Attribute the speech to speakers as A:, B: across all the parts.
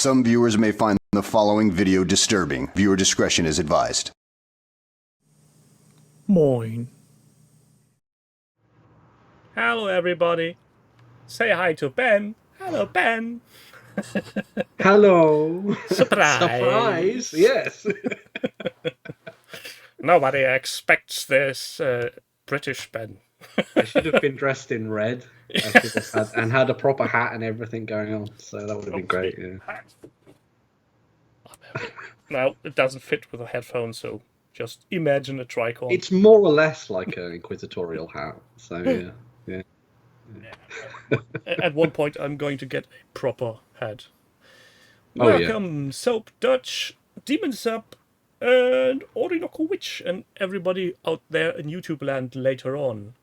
A: Some viewers may find the following video disturbing. Viewer discretion is advised.
B: Moin. Hello, everybody. Say hi to Ben. Hello, Ben.
C: Hello.
B: Surprise.
C: Surprise. Yes.
B: Nobody expects this British Ben.
C: I should have been dressed in red. I should have and had a proper hat and everything going on. So that would have been great. Yeah.
B: No, it doesn't fit with a headphone, so just imagine a tricorn.
C: It's more or less like an inquisitorial hat. So yeah.
B: At one point, I'm going to get a proper hat.
C: Oh,
B: Welcome, Soap Dutch, Demon Sub, and Orinoco Witch, and everybody out there in YouTube land later on.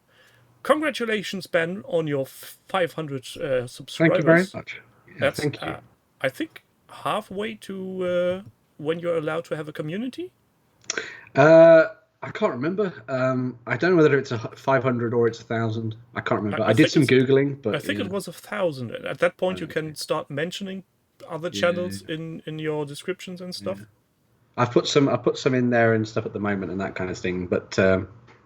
B: Congratulations, Ben, on your 500 subscribers.
C: Thank you very much. Yeah,
B: That's,
C: thank you.
B: I think halfway to when you're allowed to have a community.
C: I can't remember. I don't know whether it's a 500 or it's 1,000. I can't remember. I did some Googling, but
B: I think it was 1,000. At that point, you can start mentioning other channels in your descriptions and stuff.
C: Yeah. I put some in there and stuff at the moment and that kind of thing. But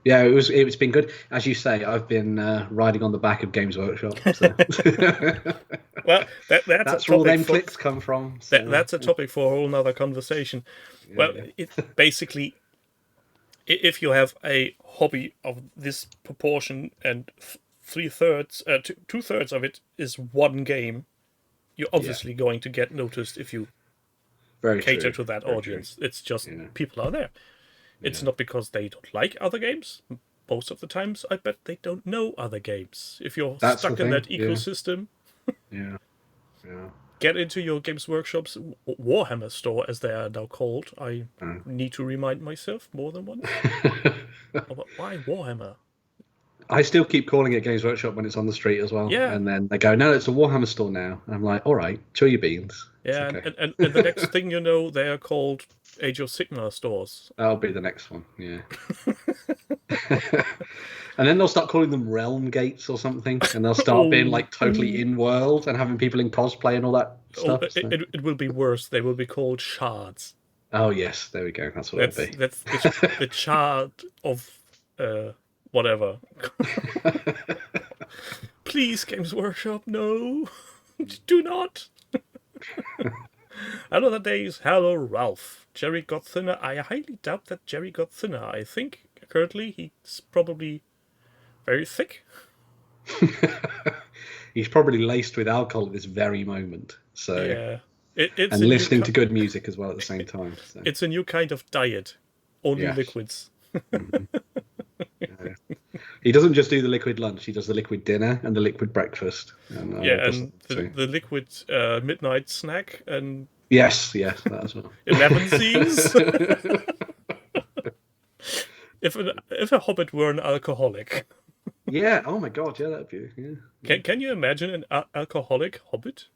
C: yeah, it's been good. As you say, I've been riding on the back of Games Workshop. So.
B: Well, that's
C: where all them clicks come from. So.
B: That's a topic for a whole nother conversation. Yeah, well, it's basically, if you have a hobby of this proportion and 2/3 of it is one game, you're obviously going to get noticed if you cater to that audience. It's just people are there. It's not because they don't like other games. Most of the times, I bet they don't know other games. If you're stuck in that ecosystem, get into your Games Workshop's Warhammer store, as they are now called. I need to remind myself more than once. Why Warhammer?
C: I still keep calling it Games Workshop when it's on the street as well.
B: Yeah.
C: And then they go, no, it's a Warhammer store now. And I'm like, all right, chill your beans.
B: Yeah, okay. and the next thing you know, they are called Age of Sigmar stores.
C: That'll be the next one, yeah. And then they'll start calling them Realm Gates or something. And they'll start being like totally in-world and having people in cosplay and all that stuff.
B: It will be worse. They will be called Shards.
C: Oh, yes, there we go. That's what it'll be.
B: That's the shard of... whatever. Please, Games Workshop, no. Do not. Another day's hello, Ralph. Jerry got thinner. I highly doubt that Jerry got thinner. I think currently he's probably very thick.
C: He's probably laced with alcohol at this very moment. So
B: yeah.
C: And listening to good music as well at the same time. So.
B: It's a new kind of diet. Only liquids.
C: Mm-hmm. Yeah. He doesn't just do the liquid lunch, he does the liquid dinner and the liquid breakfast. And,
B: and the liquid midnight snack and...
C: Yes, that as well.
B: 11 C's. If a hobbit were an alcoholic.
C: Yeah, oh my god, yeah, that'd be... Yeah.
B: Can you imagine an alcoholic hobbit?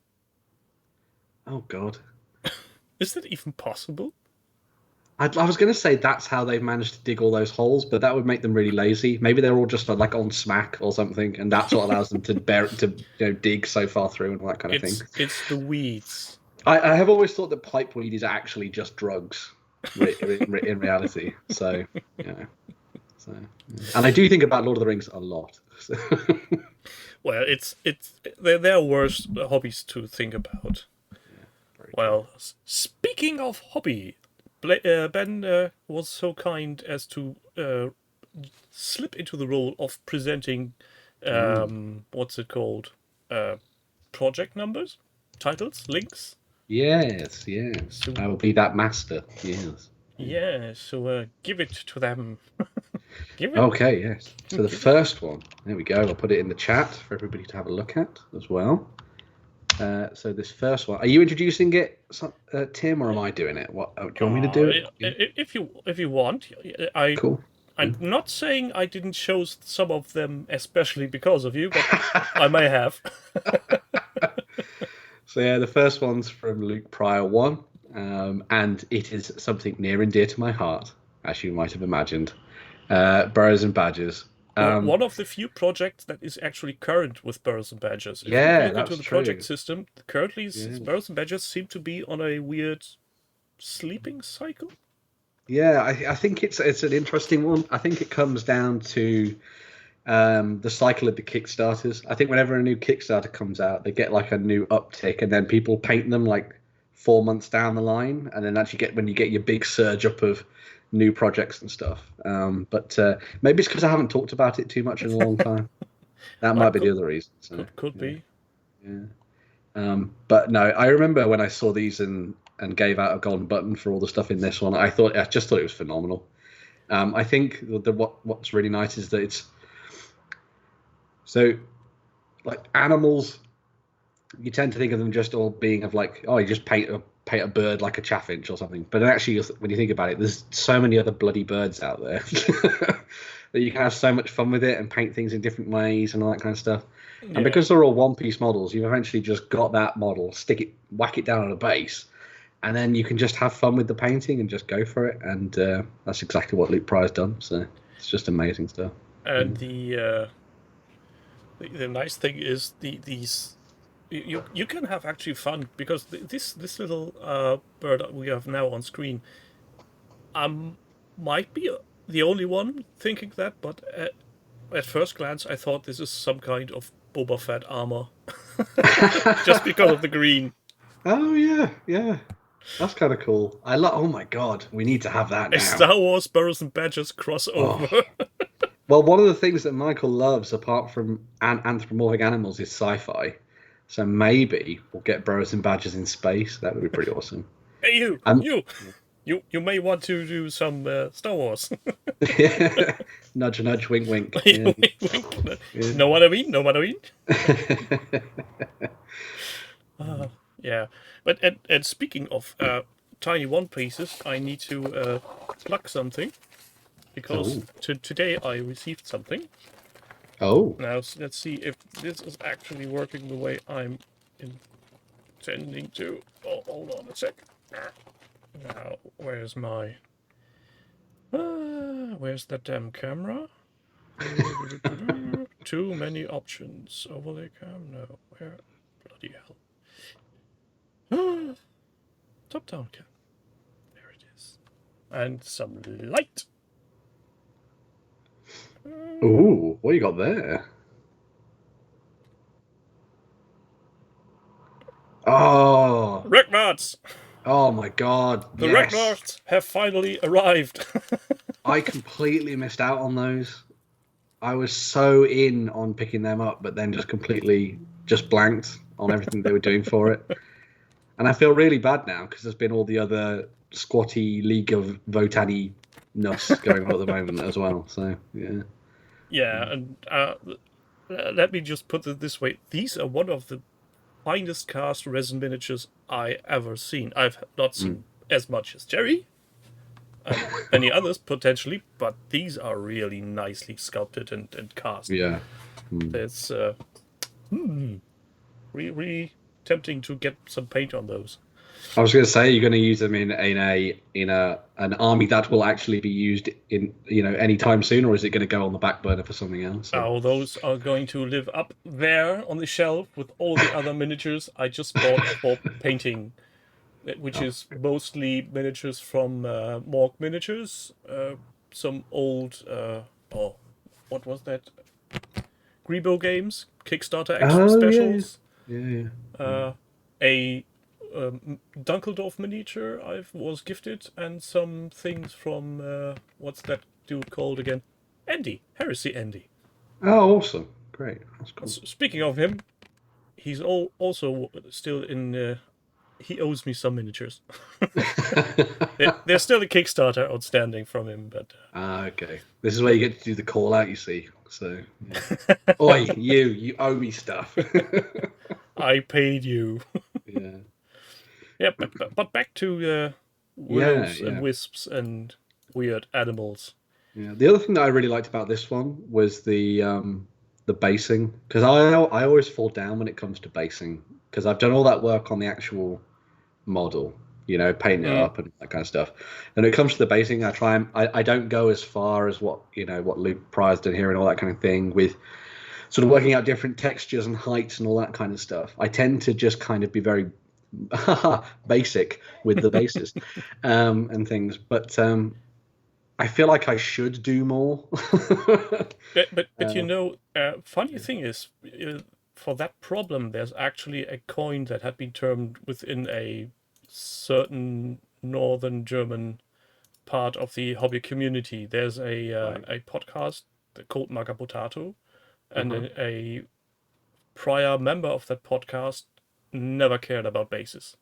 C: Oh god.
B: Is that even possible?
C: I was going to say that's how they've managed to dig all those holes, but that would make them really lazy. Maybe they're all just like on smack or something, and that's what allows them to dig so far through and all that kind of thing.
B: It's the weeds.
C: I have always thought that pipeweed is actually just drugs in reality. So, and I do think about Lord of the Rings a lot. So.
B: Well, there are worse hobbies to think about. Yeah, well, speaking of hobby. Ben was so kind as to slip into the role of presenting, what's it called? Project numbers? Titles? Links?
C: Yes. So, I will be that master, yes.
B: Yeah, so give it to them.
C: Okay, yes. So the first one, there we go. I'll put it in the chat for everybody to have a look at as well. So this first one, are you introducing it, Tim, or am I doing it? What do you want me to do it?
B: If you want,
C: cool.
B: I'm not saying I didn't show some of them, especially because of you, but I may have.
C: So yeah, the first one's from Luke Pryor 1, and it is something near and dear to my heart, as you might have imagined. Burrows and Badgers.
B: One of the few projects that is actually current with Burrows and Badgers. If you
C: Yeah,
B: look into
C: that's
B: the
C: true.
B: project system, currently Burrows and Badgers seem to be on a weird sleeping cycle.
C: Yeah, I think it's an interesting one. I think it comes down to the cycle of the Kickstarters. I think whenever a new Kickstarter comes out, they get like a new uptick, and then people paint them like 4 months down the line, and then actually when you get your big surge up of new projects and stuff. But maybe it's because I haven't talked about it too much in a long time. That might be the other reason. So,
B: could be.
C: Yeah. But no, I remember when I saw these and gave out a golden button for all the stuff in this one. I just thought it was phenomenal. I think what's really nice is that it's so like animals. You tend to think of them just all being of like, oh, you just paint a bird like a chaffinch or something. But actually, when you think about it, there's so many other bloody birds out there that you can have so much fun with it and paint things in different ways and all that kind of stuff. Yeah. And because they're all one-piece models, you've eventually just got that model, whack it down on a base, and then you can just have fun with the painting and just go for it. And that's exactly what Luke Pryor's done. So it's just amazing stuff.
B: And the nice thing is these. You can have actually fun because this little bird we have now on screen might be the only one thinking that, but at first glance I thought this is some kind of Boba Fett armor just because of the green.
C: Oh yeah, that's kind of cool. Oh my god, we need to have that now.
B: A Star Wars Burrows and Badgers crossover.
C: Oh. Well, one of the things that Michael loves, apart from anthropomorphic animals, is sci-fi. So maybe we'll get Burrows and Badgers in space. That would be pretty awesome.
B: Hey, you may want to do some Star Wars.
C: Nudge, nudge, wink, wink.
B: Yeah. Wink. Yeah. Know what I mean? Yeah. But and speaking of tiny one pieces, I need to plug something because today I received something.
C: Oh.
B: Now let's see if this is actually working the way I'm intending to. Oh, hold on a sec. Now, where's that damn camera? Too many options. Overlay cam? No. Where? Bloody hell. Top-down cam. There it is. And some light.
C: Ooh, what you got there? Oh,
B: Regnards!
C: Oh my god!
B: The Regnards have finally arrived.
C: I completely missed out on those. I was so in on picking them up, but then just completely blanked on everything they were doing for it. And I feel really bad now because there's been all the other squatty League of Votani nuts going on at the moment as well. So yeah.
B: Yeah, and let me just put it this way. These are one of the finest cast resin miniatures I ever seen. I've not seen as much as Jerry, and any others potentially, but these are really nicely sculpted and cast.
C: Yeah.
B: It's really tempting to get some paint on those.
C: I was going to say, you're going to use them in an army that will actually be used in anytime soon, or is it going to go on the back burner for something else?
B: Oh, those are going to live up there on the shelf with all the other miniatures I just bought for painting, which is mostly miniatures from Morg Miniatures, some old what was that? Grebo Games Kickstarter action specials.
C: Yeah.
B: A Dunkeldorf miniature I was gifted, and some things from what's that dude called again? Heresy Andy.
C: Oh, awesome! Great. That's cool.
B: Speaking of him, he's also still in. He owes me some miniatures. There's still a Kickstarter outstanding from him, but.
C: Okay. This is where you get to do the call out. You see, so. Yeah. Oi, you owe me stuff.
B: I paid you.
C: Yeah.
B: Yeah, but back to willows and wisps and weird animals.
C: Yeah. The other thing that I really liked about this one was the basing, because I always fall down when it comes to basing, because I've done all that work on the actual model, painting it up and that kind of stuff. And when it comes to the basing, I don't go as far as what Luke Pryor's done here and all that kind of thing with sort of working out different textures and heights and all that kind of stuff. I tend to just kind of be very basic with the bases and things, but I feel like I should do more.
B: but funny thing is, for that problem, there's actually a coin that had been termed within a certain northern German part of the hobby community. There's a podcast called Magabotato, and a prior member of that podcast never cared about bases.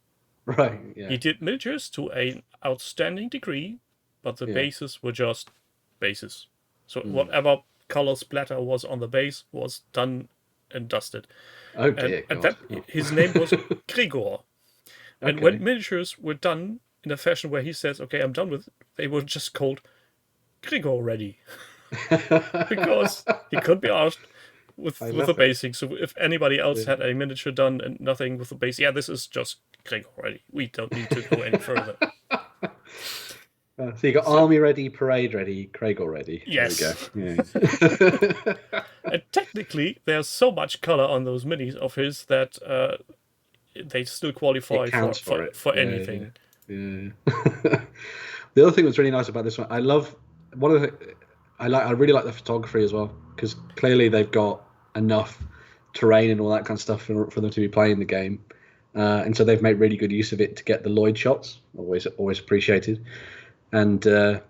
C: Right. Yeah.
B: He did miniatures to an outstanding degree, but the bases were just bases. So whatever color splatter was on the base was done and dusted.
C: Oh dear.
B: And that his name was Gregor. And when miniatures were done in a fashion where he says, "Okay, I'm done with it," they were just called Gregor ready. Because he couldn't be asked with the basics. So if anybody else had a miniature done and nothing with the base, this is just Gregor ready. We don't need to go any further.
C: So you got army ready, parade ready, Gregor ready.
B: Yes.
C: There we go. Yeah.
B: And technically, there's so much color on those minis of his that they still qualify for anything.
C: Yeah. The other thing that's really nice about this one, I really like the photography as well, because clearly they've got enough terrain and all that kind of stuff for them to be playing the game, and so they've made really good use of it to get the Lloyd shots. Always appreciated, and the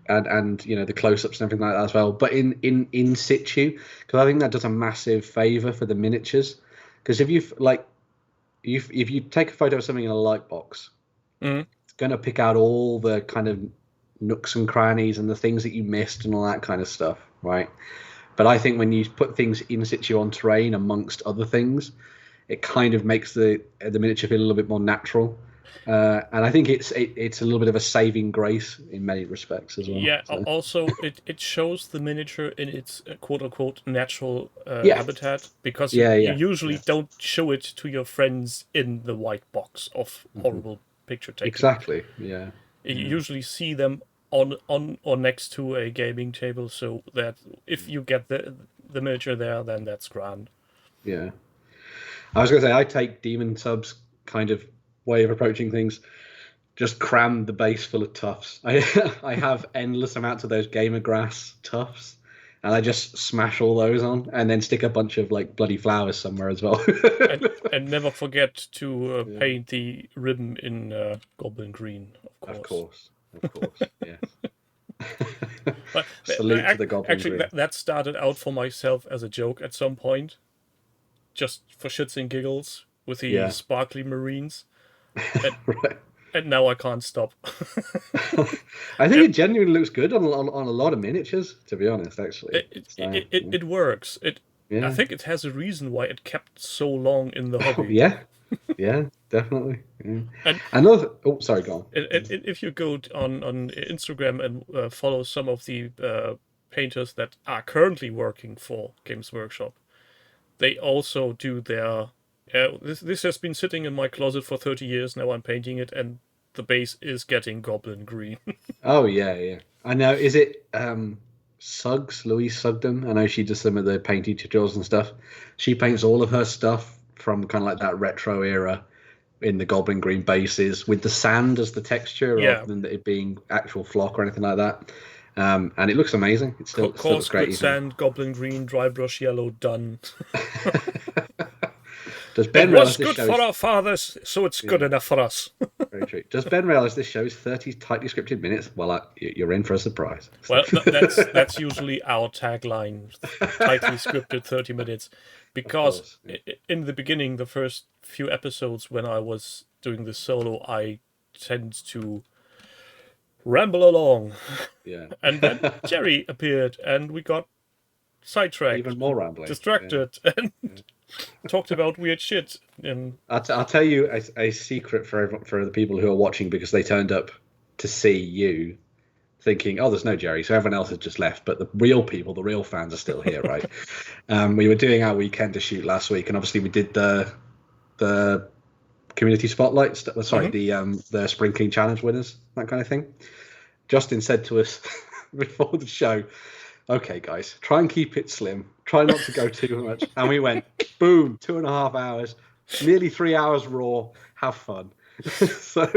C: close-ups and everything like that as well. But in situ, because I think that does a massive favor for the miniatures. Because if you take a photo of something in a light box, it's going to pick out all the kind of nooks and crannies and the things that you missed and all that kind of stuff, right? But I think when you put things in situ on terrain amongst other things, it kind of makes the miniature feel a little bit more natural, and I think it's a little bit of a saving grace in many respects as well.
B: Yeah. So. Also, it shows the miniature in its quote unquote natural habitat, because you usually don't show it to your friends in the white box of horrible picture taking.
C: Exactly. Yeah.
B: You usually see them on or next to a gaming table, so that if you get the miniature there, then that's grand.
C: Yeah. I was going to say, I take Demon Sub's kind of way of approaching things, just cram the base full of tufts. I have endless amounts of those gamer grass tufts, and I just smash all those on, and then stick a bunch of like bloody flowers somewhere as well.
B: and never forget to paint the ribbon in goblin green, of course.
C: Of course, yes.
B: But
C: Salute to the goblin
B: actually,
C: green.
B: that started out for myself as a joke at some point, just for shits and giggles with the sparkly marines. And,
C: right.
B: And now I can't stop.
C: I think it genuinely looks good on a lot of miniatures, to be honest, actually.
B: It works. I think it has a reason why it kept so long in the hobby.
C: Yeah, definitely. Yeah.
B: And
C: sorry, go on.
B: If you go on Instagram and follow some of the painters that are currently working for Games Workshop, they also do their... this has been sitting in my closet for 30 years. Now I'm painting it, and the base is getting goblin green.
C: Oh, yeah. I know. Is it Louise Sugden? I know she does some of the painting tutorials and stuff. She paints all of her stuff from kind of like that retro era in the goblin green bases with the sand as the texture rather than it being actual flock or anything like that. And it looks amazing. It still looks great.
B: Sand, goblin green, dry brush yellow, done.
C: Does Ben
B: it was good for our fathers, so it's good enough for us.
C: Very true. Does Ben realise this show is 30 tightly scripted minutes? Well, you're in for a surprise.
B: Well, that's usually our tagline, tightly scripted 30 minutes. Because in the beginning, the first few episodes when I was doing the solo, I tend to ramble along. Yeah. And then Jerry appeared, and we got sidetracked.
C: Even more rambling.
B: Distracted, and... talked about weird shit.
C: I'll tell you a secret for the people who are watching, because they turned up to see you thinking, oh, there's no Jerry, so everyone else has just left, but the real people, the real fans are still here, right? We were doing our weekend to shoot last week, and obviously we did the community spotlights. Sorry, the Spring Clean Challenge winners, that kind of thing. Justin said to us before the show, "Okay, guys, try and keep it slim. Try not to go too much." And we went, boom, 2.5 hours, nearly 3 hours raw. Have fun. So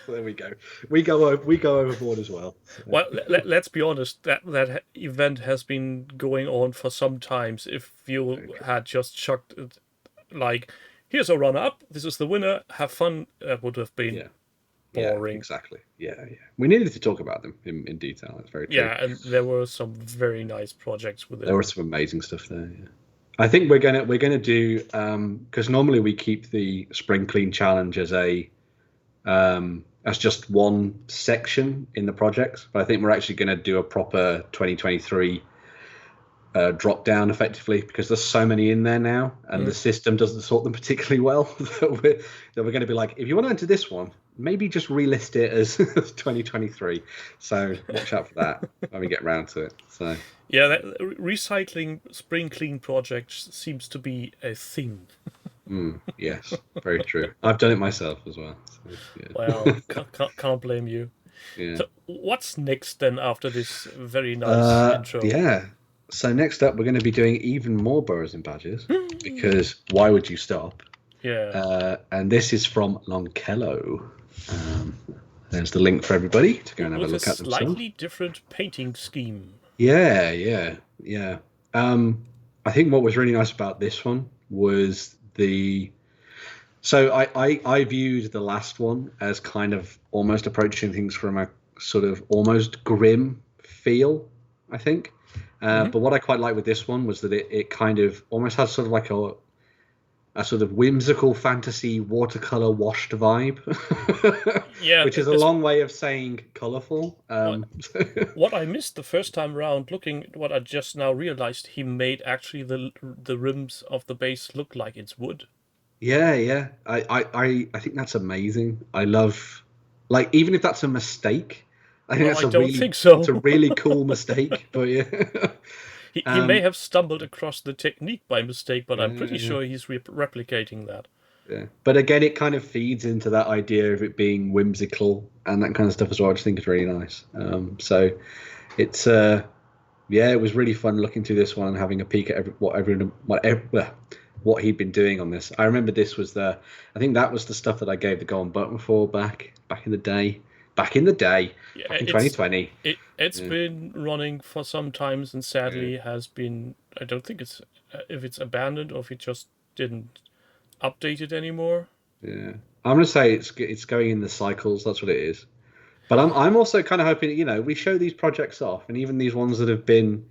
C: there we go. We go overboard as well. So.
B: Well, let's be honest. That event has been going on for some times. If you had just chucked it, like, here's a runner-up. This is the winner. Have fun. That would have been boring.
C: Yeah, exactly. Yeah. We needed to talk about them in detail. That's very true.
B: Yeah, and there were some very nice projects with it.
C: There was some amazing stuff there. Yeah. I think we're gonna do because normally we keep the Spring Clean Challenge as just one section in the project, but I think we're actually going to do a proper 2023 drop down effectively, because there's so many in there now, and the system doesn't sort them particularly well. that we're going to be like, if you want to enter this one, maybe just relist it as 2023. So watch out for that when we get around to it. So
B: yeah, that recycling Spring Clean projects seems to be a thing.
C: Yes, very true. I've done it myself as well. So, yeah.
B: Well, can't blame you.
C: Yeah.
B: So what's next then after this very nice intro?
C: Yeah. So next up, we're going to be doing even more boroughs and badges, because why would you stop?
B: Yeah.
C: And this is from Lonkello. There's the link for everybody to go and have a look at themselves.
B: Slightly different painting scheme.
C: Yeah. I think what was really nice about this one was so I viewed the last one as kind of almost approaching things from a sort of almost grim feel, I think. But what I quite like with this one was that it kind of almost has sort of like a sort of whimsical fantasy watercolor washed vibe.
B: Yeah,
C: which is a long way of saying colorful.
B: What I missed the first time around, looking at what I just now realized, he made actually the rims of the base look like it's wood.
C: Yeah. I think that's amazing. I love, like, even if that's a mistake, I think
B: it's a
C: really cool mistake. But yeah.
B: He may have stumbled across the technique by mistake, but I'm pretty sure he's replicating that.
C: Yeah, but again, it kind of feeds into that idea of it being whimsical and that kind of stuff as well. I just think it's really nice. So it's it was really fun looking through this one and having a peek at what he'd been doing on this. I remember this was I think that was the stuff that I gave the golden button for back in the day. Back in 2020.
B: It's been running for some times, and sadly has been. I don't think it's if it's abandoned or if it just didn't update it anymore.
C: Yeah, I'm gonna say it's going in the cycles. That's what it is. But I'm also kind of hoping, we show these projects off, and even these ones that have been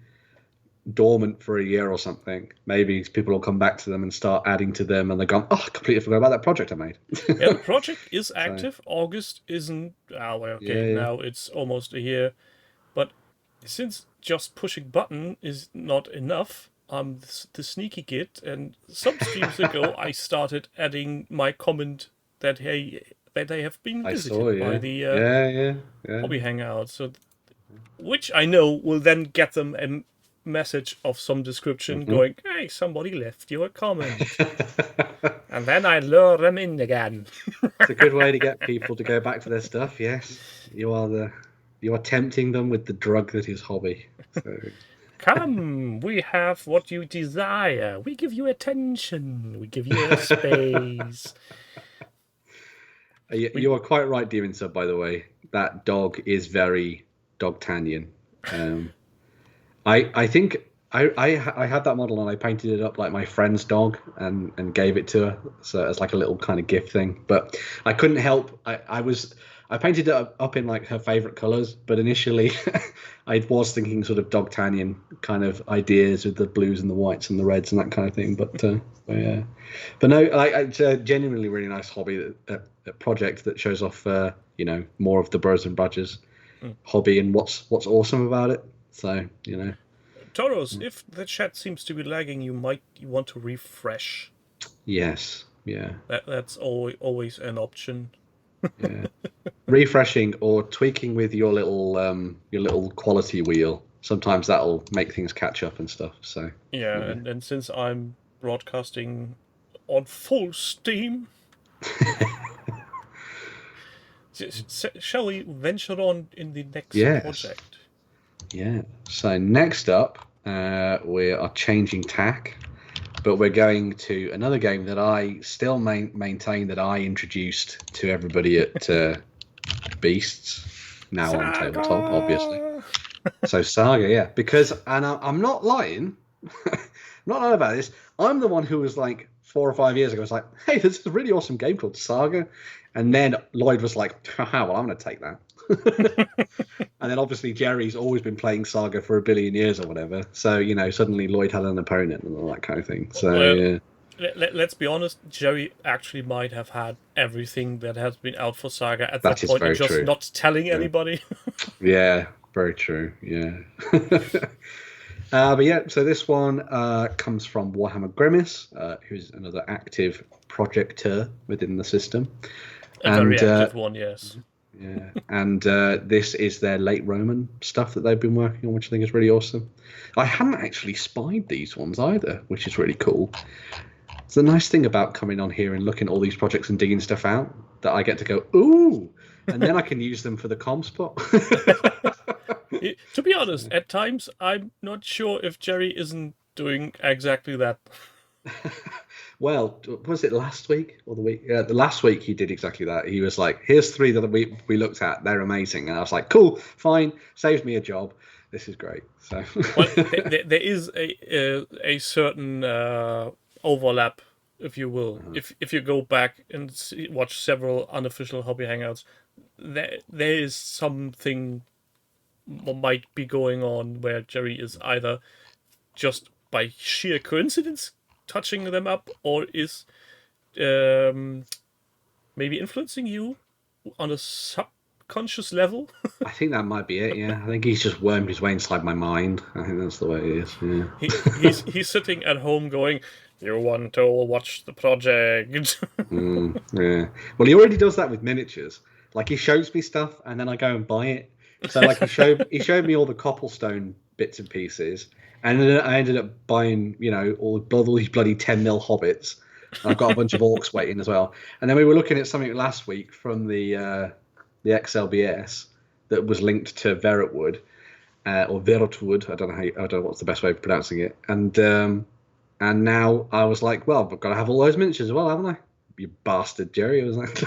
C: dormant for a year or something, maybe people will come back to them and start adding to them, and they're going, oh, I completely forgot about that project I made.
B: Yeah, the project is active. August isn't. Now it's almost a year, but since just pushing button is not enough, the sneaky git, and some streams ago I started adding my comment that they have been visited by the Hobby Hangout, so which I know will then get them a message of some description going, hey, somebody left you a comment. And then I lure them in again.
C: It's a good way to get people to go back to their stuff. Yes, you are tempting them with the drug that is hobby. So.
B: Come, we have what you desire. We give you attention. We give you a space.
C: You are quite right, Demon Sub, by the way. That dog is very Dogtanian. I think I had that model and I painted it up like my friend's dog and gave it to her, so as like a little kind of gift thing. But I couldn't help. I painted it up in like her favorite colors, but initially I was thinking sort of Dogtanian kind of ideas with the blues and the whites and the reds and that kind of thing. But no, it's a genuinely really nice hobby, a project that shows off more of the bros and badges hobby and what's awesome about it. So
B: Toros, if the chat seems to be lagging, you want to refresh.
C: Yes, yeah.
B: That's always an option.
C: Yeah, refreshing or tweaking with your little quality wheel. Sometimes that'll make things catch up and stuff. So
B: and since I'm broadcasting on full steam, Shall we venture on in the next
C: Yes.
B: project?
C: Yeah. So next up, we are changing tack, but we're going to another game that I still maintain that I introduced to everybody at Beasts, now on tabletop, obviously. So Saga, yeah, because, and I'm not lying, I'm not lying about this. I'm the one who was like 4 or 5 years ago, was like, hey, this is a really awesome game called Saga. And then Lloyd was like, haha, well, I'm going to take that. And then obviously Jerry's always been playing Saga for a billion years or whatever. So, you know, suddenly Lloyd had an opponent and all that kind of thing. So,
B: Well,
C: yeah.
B: Let's be honest, Jerry actually might have had everything that has been out for Saga at
C: That
B: that
C: is
B: point
C: very
B: and just
C: true.
B: not telling anybody.
C: Yeah, very true. Yeah. But yeah, so this one comes from Warhammer Grimace, who's another active projector within the system.
B: A very active one, yes.
C: Yeah, and this is their late Roman stuff that they've been working on, which I think is really awesome. I hadn't actually spied these ones either, which is really cool. It's the nice thing about coming on here and looking at all these projects and digging stuff out, that I get to go, ooh, and then I can use them for the com spot.
B: To be honest, at times I'm not sure if Jerry isn't doing exactly that.
C: Well, was it last week or the week? The last week he did exactly that. He was like, "Here's 3 that we looked at. They're amazing," and I was like, "Cool, fine, saves me a job. This is great." So,
B: Well, there is a certain overlap, if you will. If you go back and watch several unofficial hobby hangouts, there is something might be going on where Jerry is either just by sheer coincidence touching them up, or is maybe influencing you on a subconscious level.
C: I think that might be it. Yeah, I think he's just wormed his way inside my mind. I think that's the way it is. Yeah.
B: He's sitting at home going, "You want to watch the project?"
C: Yeah. Well, he already does that with miniatures. Like he shows me stuff, and then I go and buy it. So like he showed me all the cobblestone bits and pieces, and then I ended up buying, you know, all these bloody 10 mil hobbits. I've got a bunch of orcs waiting as well. And then we were looking at something last week from the XLBS that was linked to Veritwood, or Veritwood. I don't know what's the best way of pronouncing it. And now I was like, well, I've got to have all those miniatures as well, haven't I? You bastard, Jerry. I was like,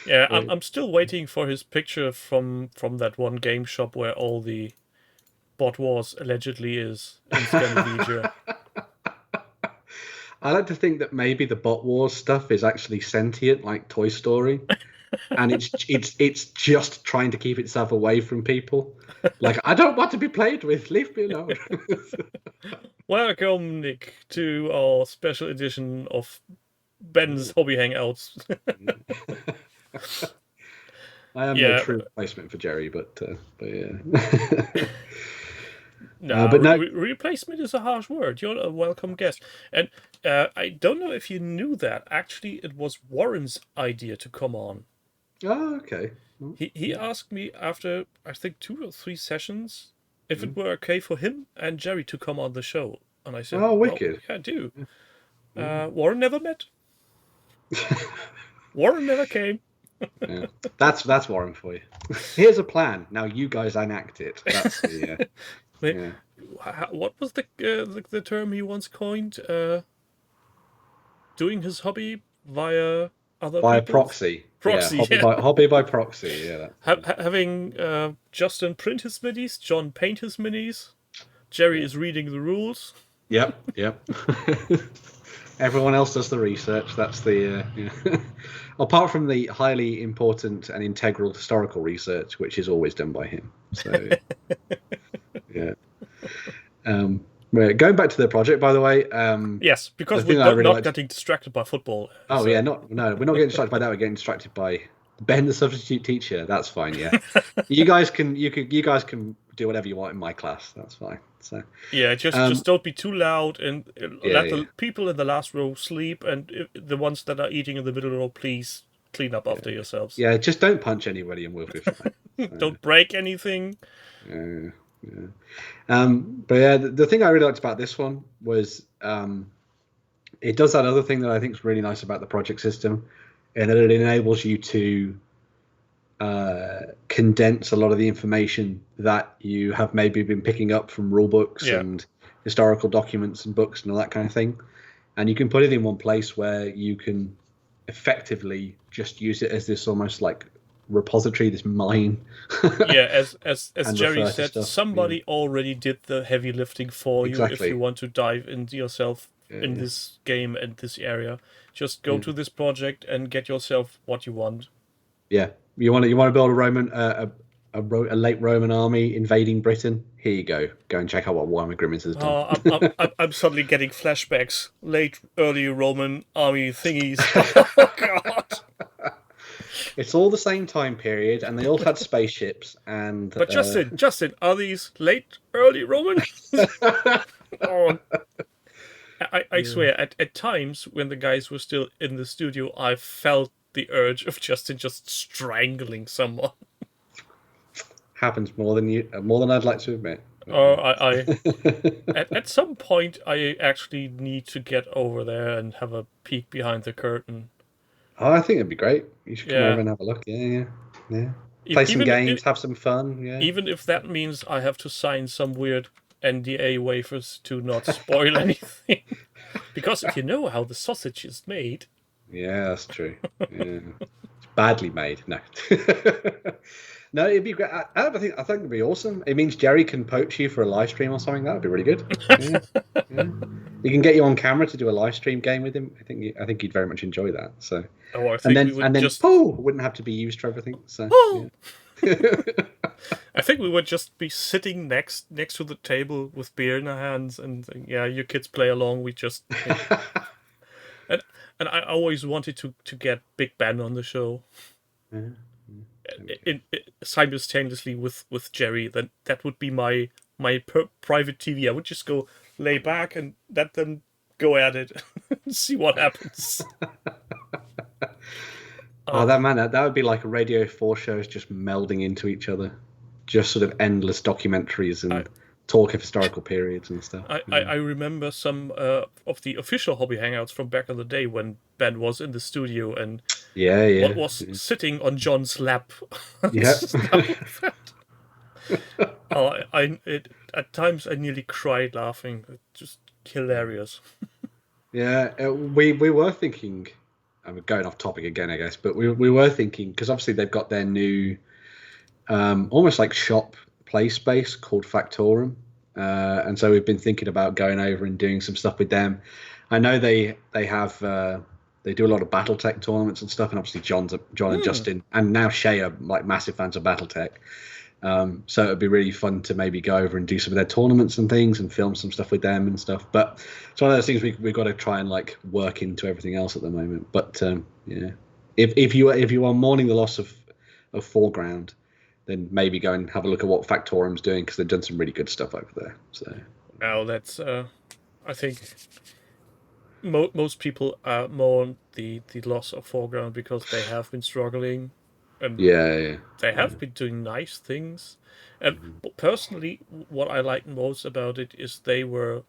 B: yeah, I'm still waiting for his picture from that one game shop where all the bot wars allegedly is in Scandinavia.
C: I like to think that maybe the bot wars stuff is actually sentient, like Toy Story, and it's just trying to keep itself away from people. Like, I don't want to be played with. Leave me alone.
B: Welcome, Nick, to our special edition of Ben's Hobby Hangouts.
C: I am the true replacement for Jerry, but yeah.
B: No,
C: but no.
B: Replacement is a harsh word. You're a welcome guest. And I don't know if you knew that. Actually, it was Warren's idea to come on.
C: Oh, okay.
B: He asked me after, I think, 2 or 3 sessions if it were okay for him and Jerry to come on the show. And I said,
C: oh, wicked.
B: Well, yeah, do. Warren never met. Warren never came.
C: Yeah. That's Warren for you. Here's a plan. Now you guys enact it. That's the...
B: Yeah. What was the term he once coined? Doing his hobby via other
C: by
B: people's?
C: Proxy.
B: Proxy,
C: yeah. Hobby by proxy. Yeah.
B: Having Justin print his minis, John paint his minis, Jerry is reading the rules.
C: Yep. Everyone else does the research. That's the apart from the highly important and integral historical research, which is always done by him. So yeah. Going back to the project, by the way.
B: Yes, because we're not getting distracted by football.
C: Oh so. Yeah, no, we're not getting distracted by that. We're getting distracted by Ben, the substitute teacher. That's fine. Yeah, you guys can do whatever you want in my class. That's fine. So
B: yeah, just don't be too loud and let the people in the last row sleep, and the ones that are eating in the middle row, please clean up after yourselves.
C: Yeah, just don't punch anybody and we'll be fine.
B: Don't break anything.
C: Yeah. But yeah, the thing I really liked about this one was it does that other thing that I think is really nice about the project system, and that it enables you to condense a lot of the information that you have maybe been picking up from rule books and historical documents and books and all that kind of thing, and you can put it in one place where you can effectively just use it as this almost like repository, this mine.
B: As Jerry said, somebody already did the heavy lifting for you. If you want to dive into yourself in this game and this area, just go to this project and get yourself what you want.
C: Yeah, you want to build a Roman a late Roman army invading Britain. Here you go. Go and check out what Warhammer Grimmins has done.
B: I'm suddenly getting flashbacks. Late, early Roman army thingies. Oh, God.
C: It's all the same time period, and they all had spaceships. And
B: but Justin, are these late, early Roman? Oh. I swear, at times when the guys were still in the studio, I felt the urge of Justin just strangling someone.
C: Happens more than I'd like to admit.
B: At some point, I actually need to get over there and have a peek behind the curtain.
C: Oh, I think it'd be great. You should come over and have a look. Yeah. Play some games, have some fun. Yeah.
B: Even if that means I have to sign some weird NDA waivers to not spoil anything. Because if you know how the sausage is made.
C: Yeah, that's true. Yeah. It's badly made. No. No, it'd be great. I think it'd be awesome. It means Jerry can poach you for a live stream or something. That would be really good. Yeah. He can get you on camera to do a live stream game with him. I think you'd very much enjoy that. So, Paul wouldn't have to be used for everything. So,
B: I think we would just be sitting next to the table with beer in our hands, and your kids play along. We just and I always wanted to get Big Ben on the show. Simultaneously with Jerry, then that would be my private TV. I would just go lay back and let them go at it and see what happens.
C: That would be like a Radio 4 shows just melding into each other, just sort of endless documentaries and talk of historical periods and stuff.
B: I remember some of the official Hobby Hangouts from back in the day when Ben was in the studio and was sitting on John's lap. At times I nearly cried laughing. It's just hilarious.
C: Yeah, we were thinking. I'm going off topic again, I guess, but we were thinking because obviously they've got their new, almost like shop play space called Factorum, and so we've been thinking about going over and doing some stuff with them. I know they have they do a lot of BattleTech tournaments and stuff, and obviously John and Justin and now Shay are like massive fans of BattleTech. So it would be really fun to maybe go over and do some of their tournaments and things and film some stuff with them and stuff. But it's one of those things we've got to try and like work into everything else at the moment. But if you are mourning the loss of Foreground, then maybe go and have a look at what Factorum's doing because they've done some really good stuff over there. So
B: now that's I think most people mourn the loss of Foreground because they have been struggling. And they have been doing nice things. And personally, what I like most about it is they were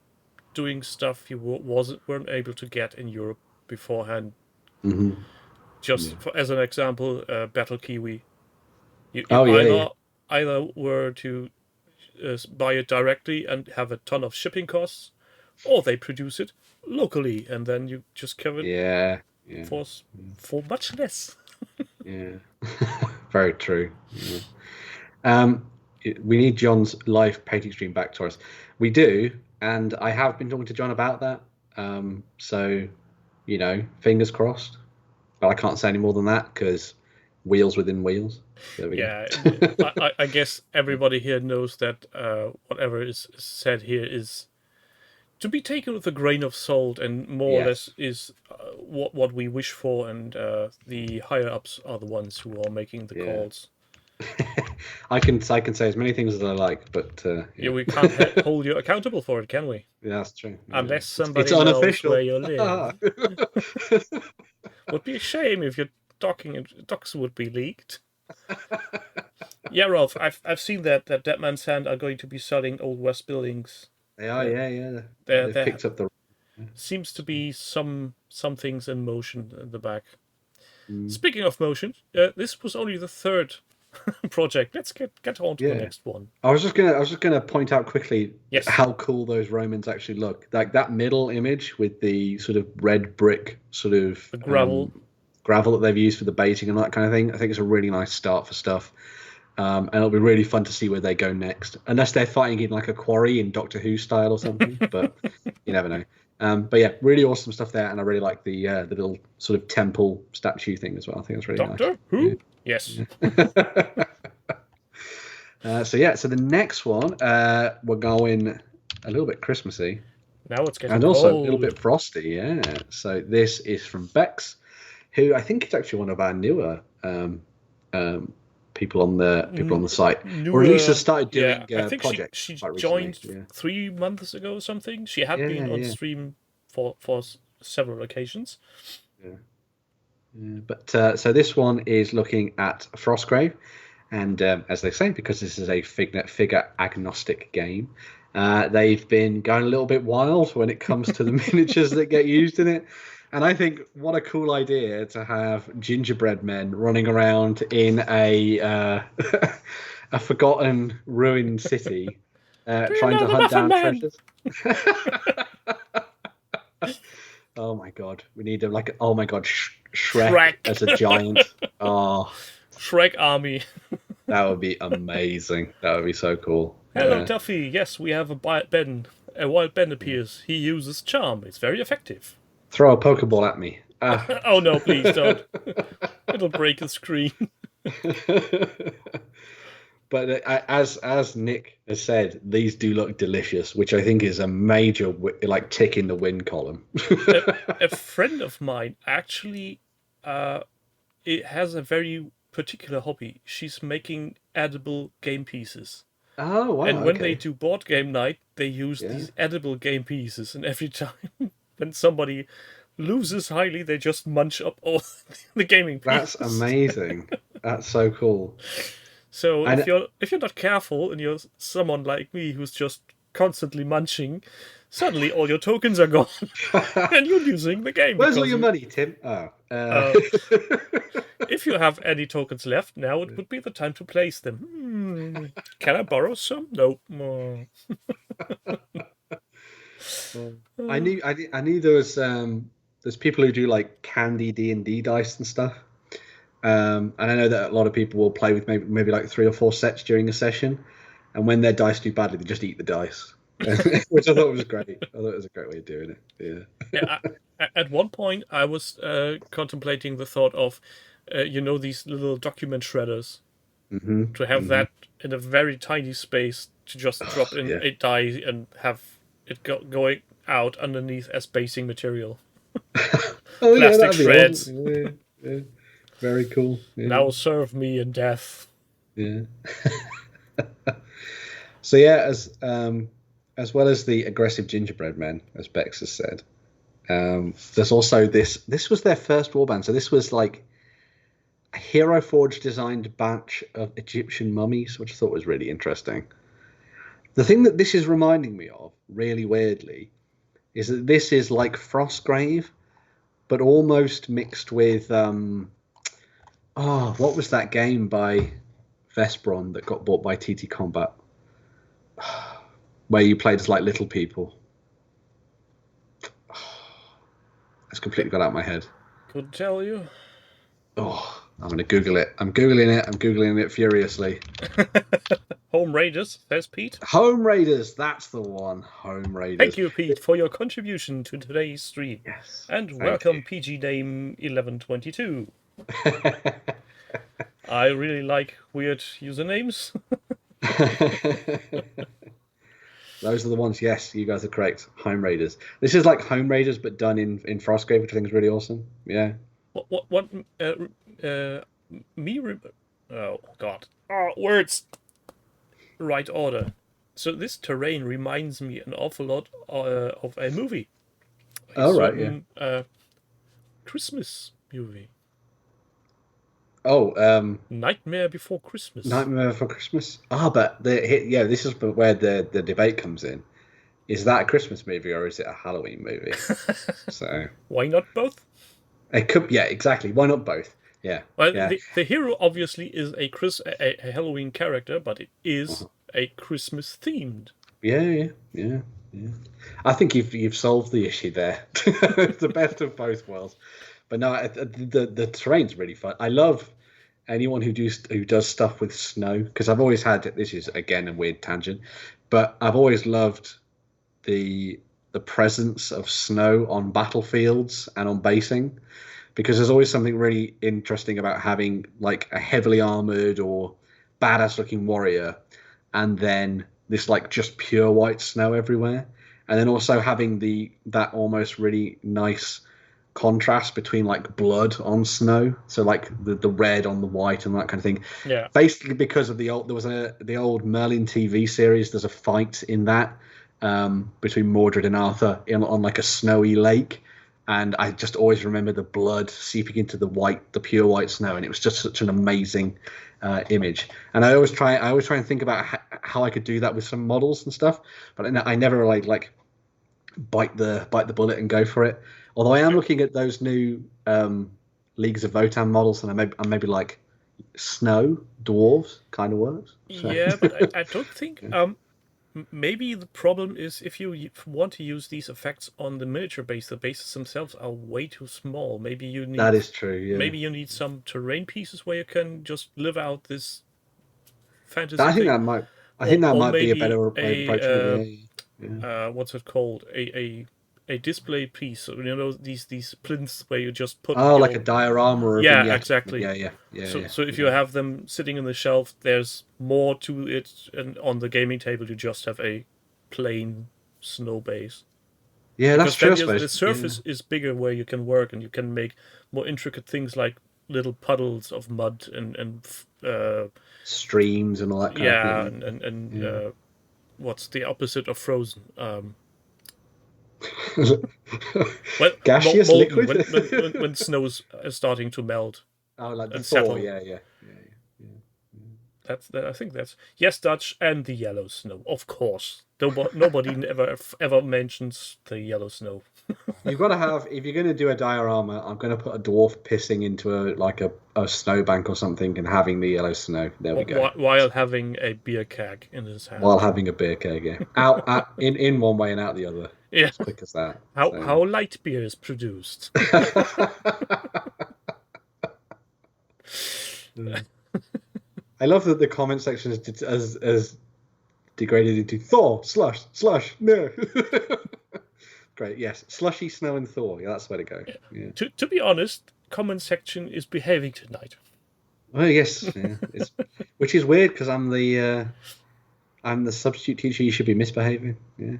B: doing stuff you weren't able to get in Europe beforehand. Mm-hmm. As an example, Battle Kiwi. You either were to buy it directly and have a ton of shipping costs, or they produce it locally and then you just cover it for much less.
C: Yeah, very true. Yeah. We need John's live painting stream back to us. We do, and I have been talking to John about that. So, fingers crossed. But I can't say any more than that because wheels within wheels.
B: I guess everybody here knows that whatever is said here is to be taken with a grain of salt, and more or less is what we wish for, and the higher ups are the ones who are making the calls.
C: I can say as many things as I like, but
B: we can't hold you accountable for it, can we?
C: Yeah, that's true.
B: Unless somebody knows unofficial. Where you live. Would be a shame if your docs would be leaked. Yeah, Rolf, I've seen that Dead Man's Hand are going to be selling Old West buildings.
C: They are, yeah. They've picked up the
B: seems to be some things in motion in the back. Speaking of motion, this was only the third project. Let's get on to the next one.
C: I was just gonna point out quickly how
B: Yes.
C: cool those Romans actually look. Like that middle image with the sort of red brick sort of
B: The gravel.
C: gravel that they've used for the baiting and that kind of thing. I think it's a really nice start for stuff. And it'll be really fun to see where they go next, unless they're fighting in like a quarry in Doctor Who style or something. But you never know. But yeah, really awesome stuff there, and I really like the little sort of temple statue thing as well. I think it's really
B: Doctor Who?
C: nice.
B: Yes.
C: So the next one, we're going a little bit Christmassy.
B: Now it's getting
C: And also
B: cold.
C: a little bit frosty, yeah. So this is from Bex, who I think is actually one of our newer people on the site, or at least has started doing
B: I think
C: projects.
B: she
C: quite
B: joined
C: recently,
B: 3 months ago or something. She had been on stream for several occasions.
C: But so this one is looking at Frostgrave, and as they say, because this is a figure agnostic game, they've been going a little bit wild when it comes to the miniatures that get used in it. And I think what a cool idea to have gingerbread men running around in a a forgotten, ruined city, trying to hunt down treasures. Oh my god, we need Shrek
B: Shrek.
C: as a giant. Oh,
B: Shrek army.
C: that would be amazing. That would be so cool.
B: Hello, Duffy. Yes, we have a Ben. A wild Ben appears. He uses charm. It's very effective.
C: Throw a Pokeball at me.
B: Oh no, please don't. It'll break the screen.
C: But as Nick has said, these do look delicious, which I think is a major tick in the win column.
B: A friend of mine actually it has a very particular hobby. She's making edible game pieces.
C: Oh wow!
B: And when they do board game night, they use these edible game pieces, and every time when somebody loses highly, they just munch up all the gaming pieces.
C: That's amazing. That's so cool.
B: So if you're not careful and you're someone like me who's just constantly munching, suddenly all your tokens are gone and you're losing the game.
C: Where's all your money, Tim?
B: If you have any tokens left, now it would be the time to place them. Can I borrow some? No.
C: I knew there's people who do like candy D&D dice and stuff. And I know that a lot of people will play with maybe like 3 or 4 sets during a session, and when their dice do badly, they just eat the dice, which I thought was great. I thought it was a great way of doing it. Yeah.
B: At one point, I was contemplating the thought of, these little document shredders, to have that in a very tiny space to just drop in a die and have it going out underneath as basing material. Plastic shreds.
C: Awesome. Yeah. Very cool. Yeah.
B: Now serve me in death.
C: Yeah. So yeah, as well as the aggressive gingerbread men, as Bex has said, there's also this. This was their first warband, so this was like a Hero Forge designed batch of Egyptian mummies, which I thought was really interesting. The thing that this is reminding me of, really weirdly, is that this is like Frostgrave, but almost mixed with what was that game by Vespron that got bought by TT Combat, where you played as like little people? It's completely got out of my head.
B: Couldn't tell you.
C: Oh, I'm going to Google it. I'm Googling it furiously.
B: Home Raiders, there's Pete.
C: Home Raiders, that's the one. Home Raiders.
B: Thank you, Pete, for your contribution to today's stream.
C: Yes.
B: And welcome, PG Name 1122. I really like weird usernames.
C: Those are the ones. Yes, you guys are correct. Home Raiders. This is like Home Raiders, but done in Frostgrave, which I think is really awesome. Yeah.
B: What oh god. Oh, words. Right order. So this terrain reminds me an awful lot of a movie. Christmas movie.
C: Oh,
B: Nightmare Before Christmas.
C: Nightmare Before Christmas. But this is where the debate comes in. is that a Christmas movie or is it a Halloween movie? So
B: Why not both?
C: it could, yeah, exactly. Why not both? Yeah,
B: Well,
C: yeah.
B: the hero obviously is a Halloween character, but it is a Christmas themed.
C: Yeah. I think you've solved the issue there. It's the best of both worlds. But no, the terrain's really fun. I love anyone who does stuff with snow, because I've always had, this is again a weird tangent, but I've always loved the presence of snow on battlefields and on basing, because there's always something really interesting about having like a heavily armored or badass looking warrior and then this like just pure white snow everywhere, and then also having that almost really nice contrast between like blood on snow, so like the red on the white and that kind of thing.
B: Yeah,
C: basically because of the old Merlin TV series. There's a fight in that between Mordred and Arthur on like a snowy lake, and I just always remember the blood seeping into the pure white snow, and it was just such an amazing image. And I always try and think about how I could do that with some models and stuff, but I never like bite the bullet and go for it. Although I am looking at those new Leagues of Votan models, and I'm maybe like snow dwarves kind of works. So.
B: yeah, but I don't think. Maybe the problem is if you want to use these effects on the miniature base, the bases themselves are way too small. Maybe you need.
C: That is true. Yeah.
B: Maybe you need some terrain pieces where you can just live out this fantasy.
C: I think
B: thing.
C: that might be a
B: maybe
C: better approach.
B: What's it called? A display piece. So, these plinths where you just put.
C: Like a diorama. Or
B: yeah, exactly.
C: Yeah.
B: So if you have them sitting on the shelf, there's more to it, and on the gaming table you just have a plain snow base.
C: Yeah, that's true.
B: The surface is bigger where you can work, and you can make more intricate things like little puddles of mud and
C: streams and all that kind of thing.
B: and what's the opposite of frozen?
C: Gaseous
B: molten,
C: liquid
B: when snow's starting to melt.
C: Oh, like the
B: and
C: thaw,
B: settle.
C: yeah.
B: I think that's yes, Dutch, and the yellow snow, of course. Nobody ever mentions the yellow snow.
C: You've got to have, if you're going to do a diorama, I'm going to put a dwarf pissing into a snowbank or something and having the yellow snow. There we go.
B: While having a beer keg in his hand.
C: While having a beer keg, yeah. Out in one way and out the other.
B: Yeah.
C: As quick as that.
B: How light beer is produced.
C: I love that the comment section is as degraded into Thor, slush, no. Great, yes. Slushy, snow, and Thor. Yeah, that's the way to go. Yeah.
B: To be honest, comment section is behaving tonight.
C: Oh yes, yeah. Which is weird because I'm the substitute teacher. You should be misbehaving. Yeah.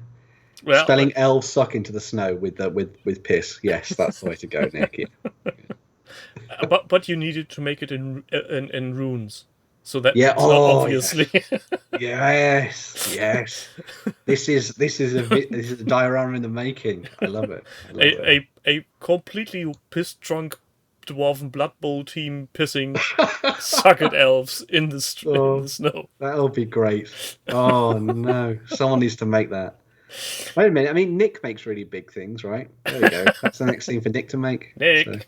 C: Well, spelling L suck into the snow with piss. Yes, that's the way to go, Nick. Yeah.
B: But you needed to make it in runes. So that obviously.
C: Yes. This is a diorama in the making. I love it.
B: A completely piss drunk dwarven Blood Bowl team pissing sucket elves in the snow.
C: That'll be great. Oh no, someone needs to make that. Wait a minute. I mean, Nick makes really big things, right? There we go. That's the next thing for Nick to make.
B: Nick.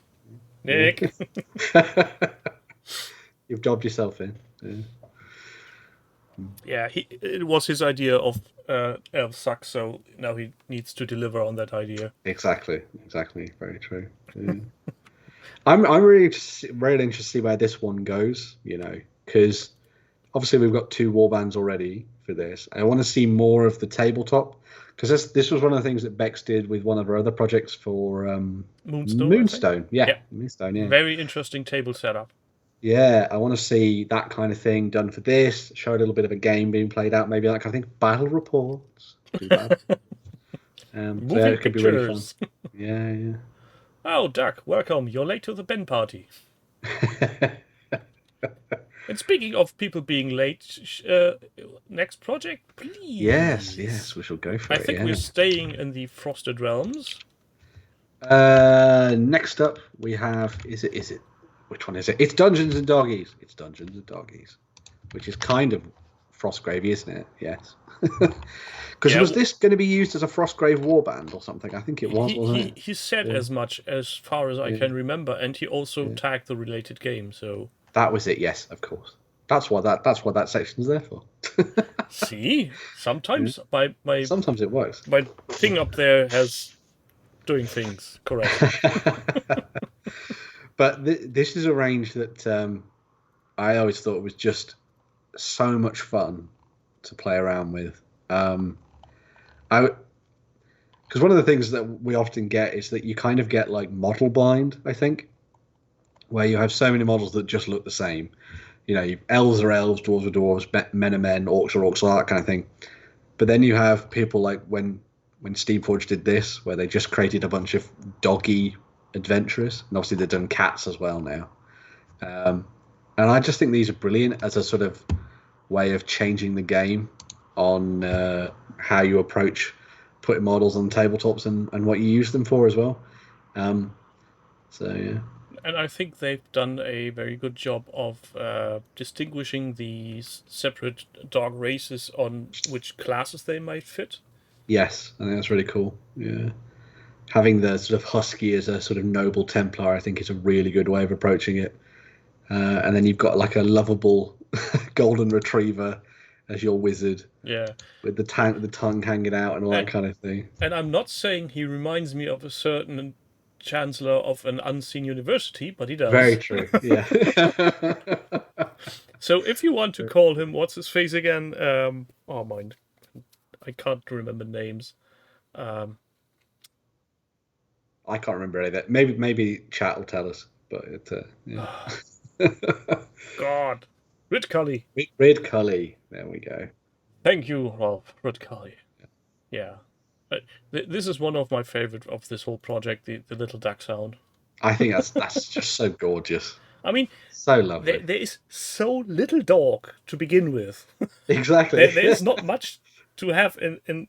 C: You've jobbed yourself in.
B: Yeah, it was his idea of elf suck, so now he needs to deliver on that idea.
C: Exactly. Very true. Yeah. I'm really interested to see where this one goes. Because obviously we've got 2 warbands already for this. I want to see more of the tabletop, because this was one of the things that Bex did with one of her other projects for Moonstone. Yeah, Moonstone. Yeah,
B: very interesting table setup.
C: Yeah, I want to see that kind of thing done for this. Show a little bit of a game being played out, maybe that kind of thing. Battle reports. It could be really fun. Yeah.
B: Oh, Duck, welcome. You're late to the Ben party. And speaking of people being late, next project, please.
C: Yes, we shall go for it.
B: I think we're staying in the Frosted Realms.
C: Next up, we have is it? Which one is it? It's Dungeons and Doggies. Which is kind of Frostgrave, isn't it? Yes. Because
B: Yeah,
C: was this going to be used as a Frostgrave warband or something? I think it was, wasn't it?
B: he said
C: Yeah.
B: as much as far as I can remember, and he also tagged the related game. So
C: That was it. Yes, of course. That's what that section's there for.
B: see, sometimes my
C: Sometimes it works.
B: my thing up there has doing things correctly.
C: But this is a range that I always thought was just so much fun to play around with. Because one of the things that we often get is that you kind of get like model blind, I think, where you have so many models that just look the same. You know, elves are elves, dwarves are dwarves, men are men, orcs are orcs, all that kind of thing. But then you have people like when Steamforge did this, where they just created a bunch of doggy adventurers, and obviously they've done cats as well now. And I just think these are brilliant as a sort of way of changing the game on how you approach putting models on tabletops and what you use them for as well. So yeah.
B: And I think they've done a very good job of distinguishing these separate dog races on which classes they might fit.
C: Yes, I think that's really cool. Yeah. Having the sort of husky as a sort of noble Templar, I think, is a really good way of approaching it. And then you've got like a lovable golden retriever as your wizard.
B: Yeah.
C: With the tongue hanging out and all that kind of thing.
B: And I'm not saying he reminds me of a certain chancellor of an unseen university, but he does.
C: Very true, yeah.
B: So if you want to call him, what's his face again? Oh, mind. I can't remember names.
C: I can't remember any of that. Maybe chat will tell us, but yeah.
B: God. Ridcully.
C: Ridcully. There we go.
B: Thank you, Rolf. Ridcully. Yeah. This is one of my favorite of this whole project, the little duck sound.
C: I think that's just so gorgeous.
B: I mean,
C: so lovely.
B: There is so little dog to begin with.
C: Exactly.
B: There is not much to have in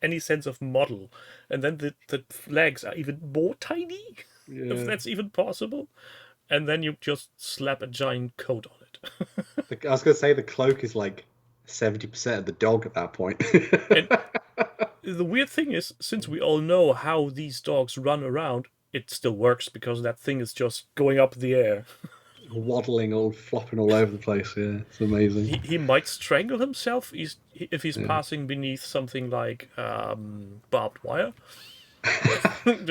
B: any sense of model, and then the legs are even more tiny, if that's even possible. And then you just slap a giant coat on it.
C: I was going to say the cloak is like 70% of the dog at that point.
B: And the weird thing is, since we all know how these dogs run around, it still works because that thing is just going up in the air.
C: Waddling, flopping all over the place. Yeah, it's amazing.
B: He might strangle himself if he's passing beneath something like barbed wire.
C: I'm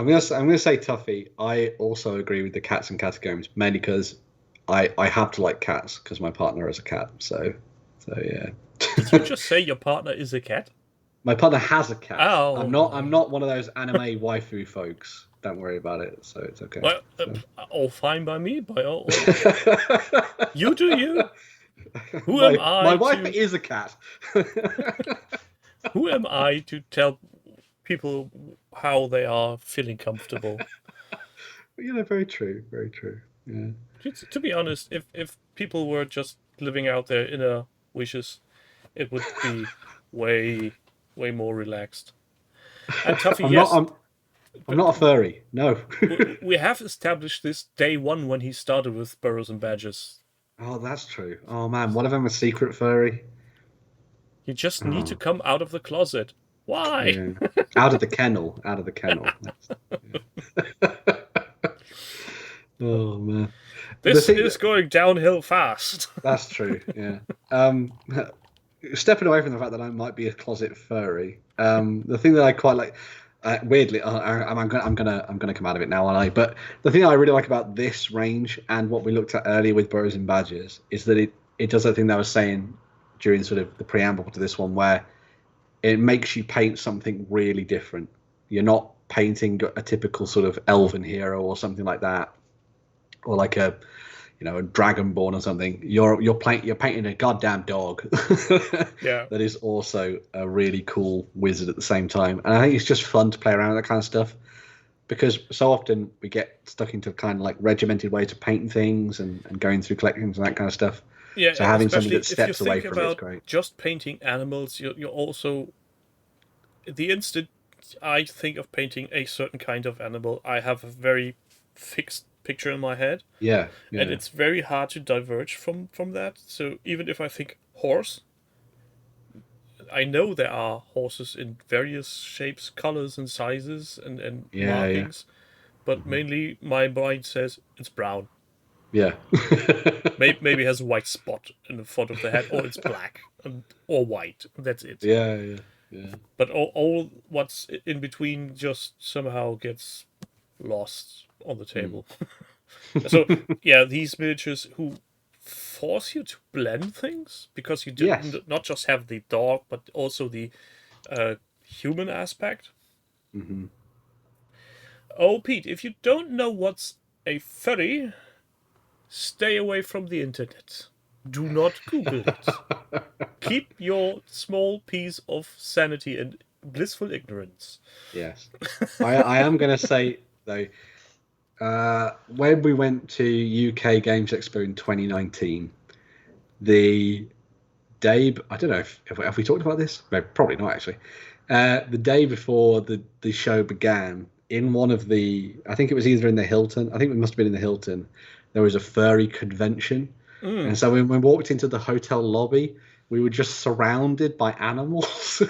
C: gonna say Tuffy. I also agree with the cats and catacombs, mainly because I have to like cats because my partner is a cat. So yeah.
B: Did you just say your partner is a cat?
C: My partner has a cat.
B: Oh.
C: I'm not one of those anime waifu folks. Don't worry about it. So it's okay.
B: Well, all fine by me. By all. You do you. Who am I?
C: My wife is a cat.
B: Who am I to tell people how they are feeling comfortable?
C: Very true. Very true. Yeah.
B: To be honest, if people were just living out their inner wishes, it would be way more relaxed. And Tuffy, yes.
C: I'm not a furry. No.
B: We have established this day one when he started with Burrows and Badgers.
C: Oh, that's true. Oh man, one of them a secret furry.
B: You just need to come out of the closet. Why?
C: Yeah. Out of the kennel. Out of the kennel. Oh man.
B: This is going downhill fast.
C: That's true. Yeah. Stepping away from the fact that I might be a closet furry, the thing that I quite like, weirdly, I'm gonna come out of it now, aren't I? But the thing I really like about this range and what we looked at earlier with Burrows and Badgers is that it does that thing that I was saying during sort of the preamble to this one, where it makes you paint something really different. You're not painting a typical sort of elven hero or something like that, or like a dragonborn or something. You're painting a goddamn dog.
B: Yeah.
C: That is also a really cool wizard at the same time. And I think it's just fun to play around with that kind of stuff, because so often we get stuck into kind of like regimented ways of painting things and going through collections and that kind of stuff.
B: Yeah,
C: so having something that steps away from it is great.
B: Just painting animals, you're also, the instant I think of painting a certain kind of animal, I have a very fixed picture in my head,
C: Yeah.
B: and it's very hard to diverge from that. So even if I think horse, I know there are horses in various shapes, colors, and sizes, and markings, but mainly my mind says it's brown.
C: Yeah.
B: Maybe it has a white spot in the front of the head, or it's black or white. That's it.
C: Yeah.
B: But all what's in between just somehow gets lost on the table. So yeah, these miniatures who force you to blend things because you do not just have the dog but also the human aspect.
C: Mm-hmm.
B: Oh, Pete, if you don't know what's a furry, stay away from the internet. Do not Google it. Keep your small piece of sanity and blissful ignorance.
C: Yes. I am going to say, though, when we went to UK Games Expo in 2019, the day, I don't know if have we talked about this? No, probably not, actually. The day before the show began, in one of the, I think it was either in the Hilton, I think it must have been in the Hilton, there was a furry convention. And so when we walked into the hotel lobby, we were just surrounded by animals.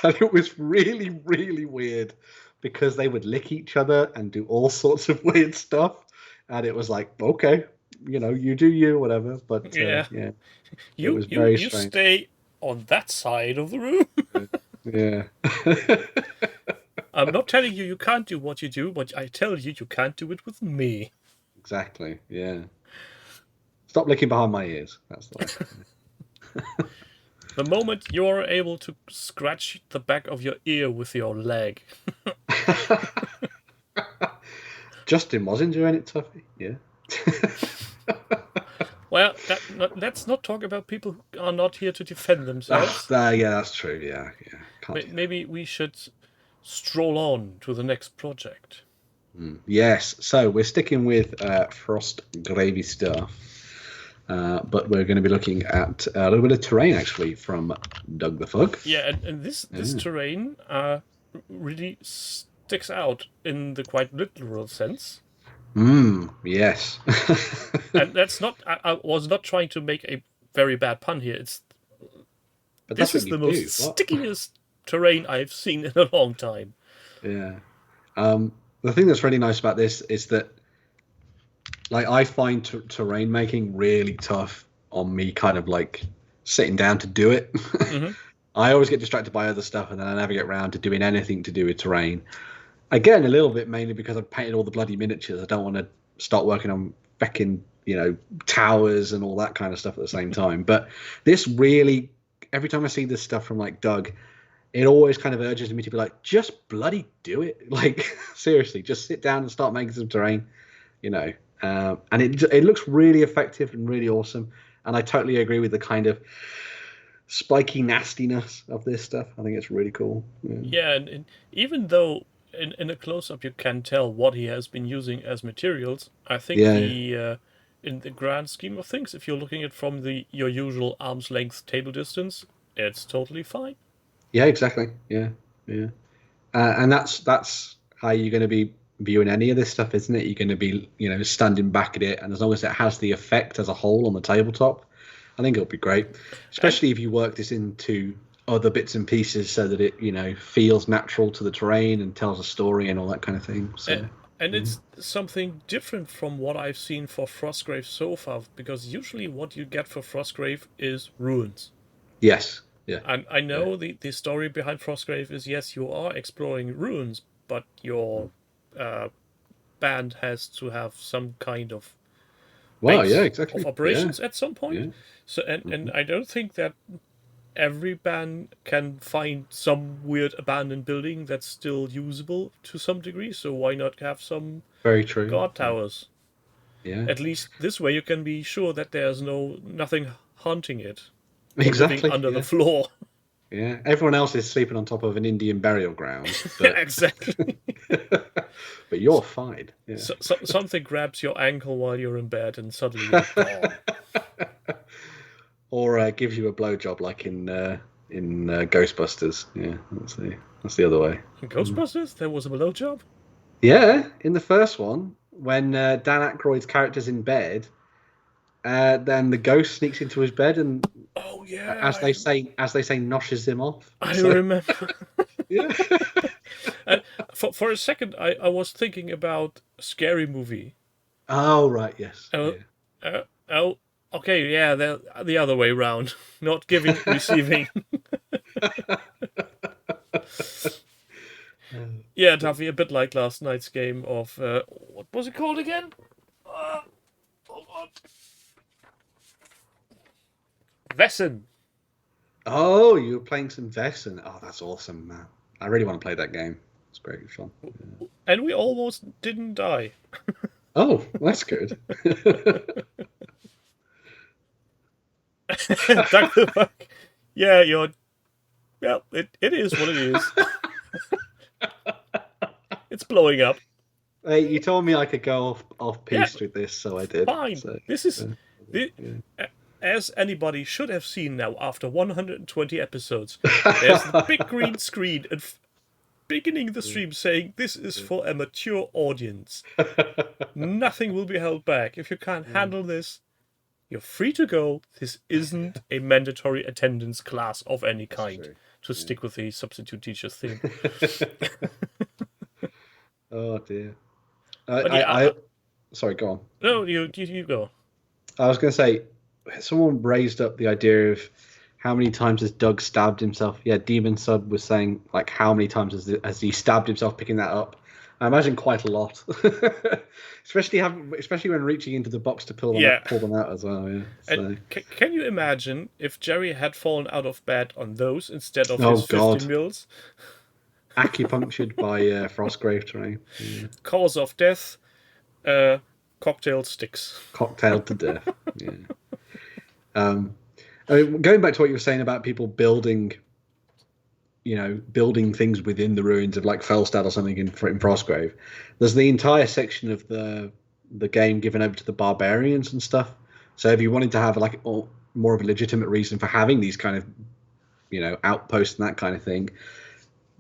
C: And it was really, really weird because they would lick each other and do all sorts of weird stuff. And it was like, okay, you do you, whatever. But
B: yeah.
C: It was very
B: you
C: strange.
B: stay on that side of the room.
C: Yeah.
B: I'm not telling you can't do what you do, but I tell you can't do it with me.
C: Exactly. Yeah. Stop licking behind my ears. That's the way.
B: The moment you're able to scratch the back of your ear with your leg.
C: Justin was enjoying it, Tuffy. Yeah.
B: Well, let's not talk about people who are not here to defend themselves.
C: Yeah, that's true. Yeah.
B: Maybe we should stroll on to the next project.
C: Yes. So we're sticking with frost gravy stuff. But we're going to be looking at a little bit of terrain, actually, from Doug the Fug.
B: Yeah, and this terrain really sticks out in the quite literal sense.
C: Yes.
B: And that's not... I was not trying to make a very bad pun here. This is the most stickiest terrain I've seen in a long time.
C: Yeah. The thing that's really nice about this is that I find terrain making really tough on me, kind of like sitting down to do it. Mm-hmm. I always get distracted by other stuff, and then I never get around to doing anything to do with terrain. Again, a little bit mainly because I've painted all the bloody miniatures. I don't want to start working on fecking, towers and all that kind of stuff at the same time. But this really, every time I see this stuff from Doug, it always kind of urges me to be like, just bloody do it. Seriously, just sit down and start making some terrain, and it looks really effective and really awesome. And I totally agree with the kind of spiky nastiness of this stuff. I think it's really cool.
B: Yeah, and even though in a close-up you can tell what he has been using as materials, I think in the grand scheme of things, if you're looking at from your usual arm's length table distance, it's totally fine.
C: Yeah, exactly. Yeah. And that's how you're going to be viewing any of this stuff, isn't it? You're going to be, standing back at it, and as long as it has the effect as a whole on the tabletop, I think it'll be great. Especially if you work this into other bits and pieces so that it, feels natural to the terrain and tells a story and all that kind of thing. So,
B: and it's something different from what I've seen for Frostgrave so far, because usually what you get for Frostgrave is ruins.
C: Yes. Yeah.
B: And I know the story behind Frostgrave is, yes, you are exploring ruins, but your band has to have some kind of of operations at some point. Yeah. So and I don't think that every band can find some weird abandoned building that's still usable to some degree. So why not have some
C: very true
B: guard towers?
C: Yeah.
B: At least this way you can be sure that there's nothing haunting it.
C: Exactly.
B: Under the floor.
C: Yeah. Everyone else is sleeping on top of an Indian burial ground. But...
B: exactly.
C: But you're fine. Yeah.
B: Something grabs your ankle while you're in bed and suddenly you're gone.
C: Or gives you a blowjob like in Ghostbusters. Yeah, that's the other way.
B: In Ghostbusters, there was a blowjob?
C: Yeah, in the first one, when Dan Aykroyd's character's in bed, then the ghost sneaks into his bed and,
B: Oh yeah,
C: as they say, noshes him off.
B: I
C: So,
B: remember.
C: yeah.
B: And for a second, I was thinking about a scary movie.
C: Oh right, yes.
B: Oh,
C: Yeah.
B: oh, okay, yeah, the other way round, not giving, receiving. Yeah, Duffy, a bit like last night's game of what was it called again? Hold on. Vesson.
C: Oh, you were playing some Vesson. Oh, that's awesome, man. I really want to play that game. It's great fun. Yeah.
B: And we almost didn't die.
C: Oh, that's good.
B: Duck the fuck. Yeah, well, it is what it is. It's blowing up.
C: Hey, you told me I could go off piste with this, so I did.
B: Fine.
C: So,
B: This is as anybody should have seen now after 120 episodes. There's the big green screen and beginning the stream saying this is for a mature audience. Nothing will be held back. If you can't handle this, you're free to go. This isn't a mandatory attendance class of any kind. To stick with the substitute teacher's thing.
C: Oh dear. Sorry, go on.
B: No, you go.
C: I was going to say, someone raised up the idea of how many times has Doug stabbed himself. Yeah, Demon Sub was saying, like, how many times has he stabbed himself picking that up? I imagine quite a lot, especially when reaching into the box to pull them out as well. Yeah.
B: And can you imagine if Jerry had fallen out of bed on those instead of
C: Oh,
B: his 50
C: God.
B: mils?
C: Acupunctured by Frostgrave terrain. Yeah.
B: Cause of death, cocktail sticks.
C: Cocktailed to death. Yeah. I mean, going back to what you were saying about people building things within the ruins of like Felstad or something in Frostgrave. There's the entire section of the game given over to the barbarians and stuff. So if you wanted to have like more of a legitimate reason for having these kind of, outposts and that kind of thing,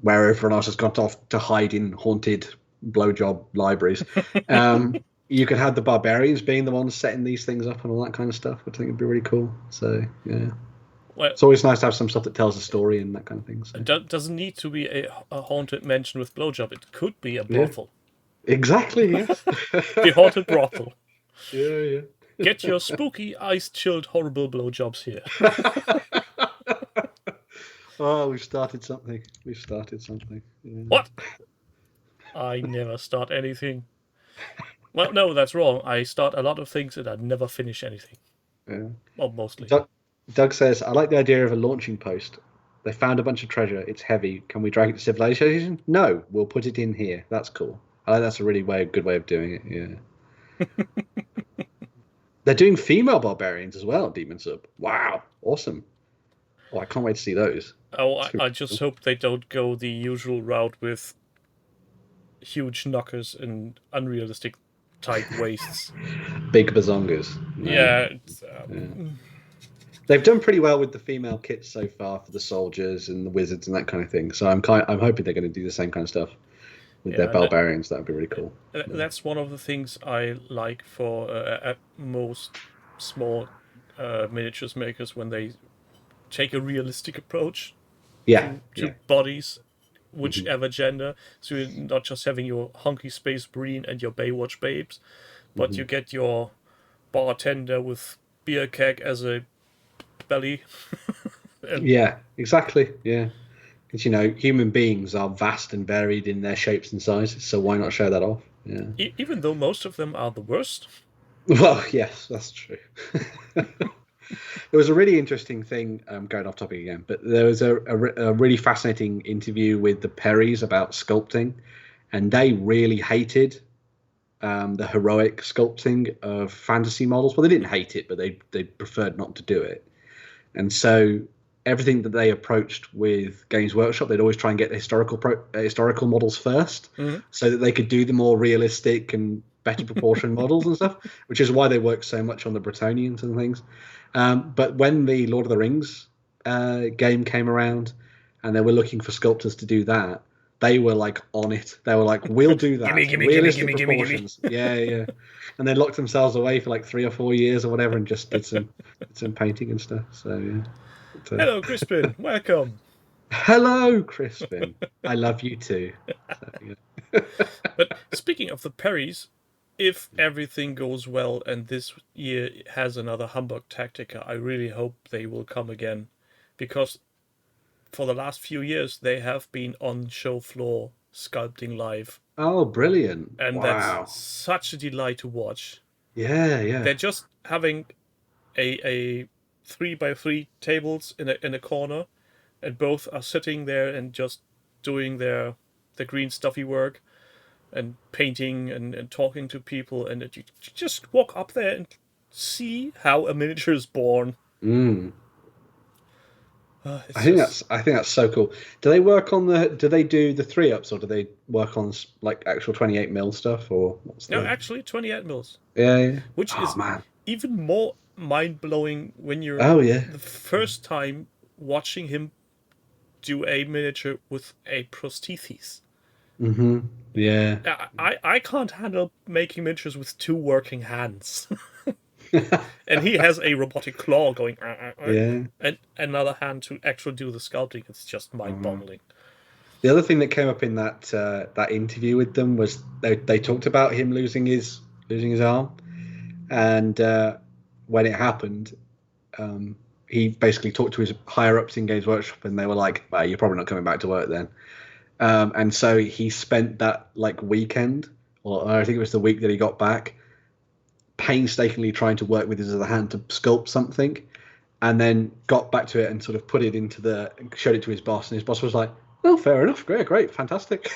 C: where everyone else has got off to hide in haunted blowjob libraries, you could have the barbarians being the ones setting these things up and all that kind of stuff, which I think would be really cool. So yeah.
B: Well,
C: it's always nice to have some stuff that tells a story and that kind of thing. So.
B: It doesn't need to be a haunted mansion with blowjob. It could be a brothel.
C: Yeah. Exactly, yes.
B: The haunted brothel.
C: Yeah.
B: Get your spooky, ice-chilled, horrible blowjobs here.
C: Oh, we've started something. Yeah.
B: What? I never start anything. Well, no, that's wrong. I start a lot of things and I never finish anything.
C: Yeah.
B: Well, mostly.
C: Doug says, I like the idea of a launching post. They found a bunch of treasure. It's heavy. Can we drag it to civilization? No, we'll put it in here. That's cool. I think that's a really good way of doing it. Yeah. They're doing female barbarians as well, Demon Sub. Wow. Awesome. Oh, I can't wait to see those.
B: Oh, I just hope they don't go the usual route with huge knockers and unrealistic tight waists.
C: Big bazongas. No.
B: Yeah.
C: They've done pretty well with the female kits so far for the soldiers and the wizards and that kind of thing. So I'm hoping they're going to do the same kind of stuff with their barbarians. That would be really cool.
B: That's one of the things I like for at most small miniatures makers when they take a realistic approach to bodies, whichever gender. So you're not just having your hunky space marine and your Baywatch babes, but you get your bartender with beer keg as a belly.
C: Yeah, exactly. Yeah, because human beings are vast and varied in their shapes and sizes, so why not show that off? Yeah.
B: Even though most of them are the worst.
C: Well, yes, that's true. There was a really interesting thing, going off topic again, but there was a really fascinating interview with the Perrys about sculpting, and they really hated the heroic sculpting of fantasy models. Well, they didn't hate it, but they preferred not to do it. And so everything that they approached with Games Workshop, they'd always try and get historical models first, so that they could do the more realistic and better proportioned models and stuff, which is why they work so much on the Bretonnians and things. But when the Lord of the Rings game came around and they were looking for sculptors to do that, they were like on it. They were like, "We'll do that."
B: Gimme,
C: Realistic
B: gimme.
C: proportions. Yeah. And they locked themselves away for like 3 or 4 years or whatever, and just did some painting and stuff. So yeah. But,
B: Hello, Crispin. Welcome.
C: hello, Crispin. I love you too. So, yeah.
B: But speaking of the Perrys, if everything goes well and this year has another Hamburg Tactica, I really hope they will come again, because for the last few years they have been on show floor sculpting live,
C: Oh, brilliant!
B: and
C: Wow.
B: that's such a delight to watch.
C: Yeah.
B: They're just having a 3x3 tables in a corner, and both are sitting there and just doing their green stuffy work and painting and talking to people, and you just walk up there and see how a miniature is born.
C: Mm.
B: It's
C: I think
B: just-
C: that's so cool. Do they work on do they do the 3-ups, or do they work on like actual 28mm stuff, or what's
B: no,
C: the...
B: actually 28 mils,
C: Yeah.
B: which
C: Oh
B: is
C: man.
B: even more mind-blowing when you're
C: Oh yeah.
B: the first time watching him do a miniature with a prosthesis.
C: Mm-hmm. Yeah.
B: I can't handle making miniatures with 2 working hands. And he has a robotic claw going,
C: Yeah.
B: and another hand to actually do the sculpting. It's just mind-boggling.
C: The other thing that came up in that interview with them was they talked about him losing his arm, and when it happened, he basically talked to his higher ups in Games Workshop, and they were like, "Well, you're probably not coming back to work then." And so he spent that like weekend, or I think it was the week that he got back, painstakingly trying to work with his other hand to sculpt something, and then got back to it and sort of put it into showed it to his boss, and his boss was like, "Oh, fair enough, great, fantastic."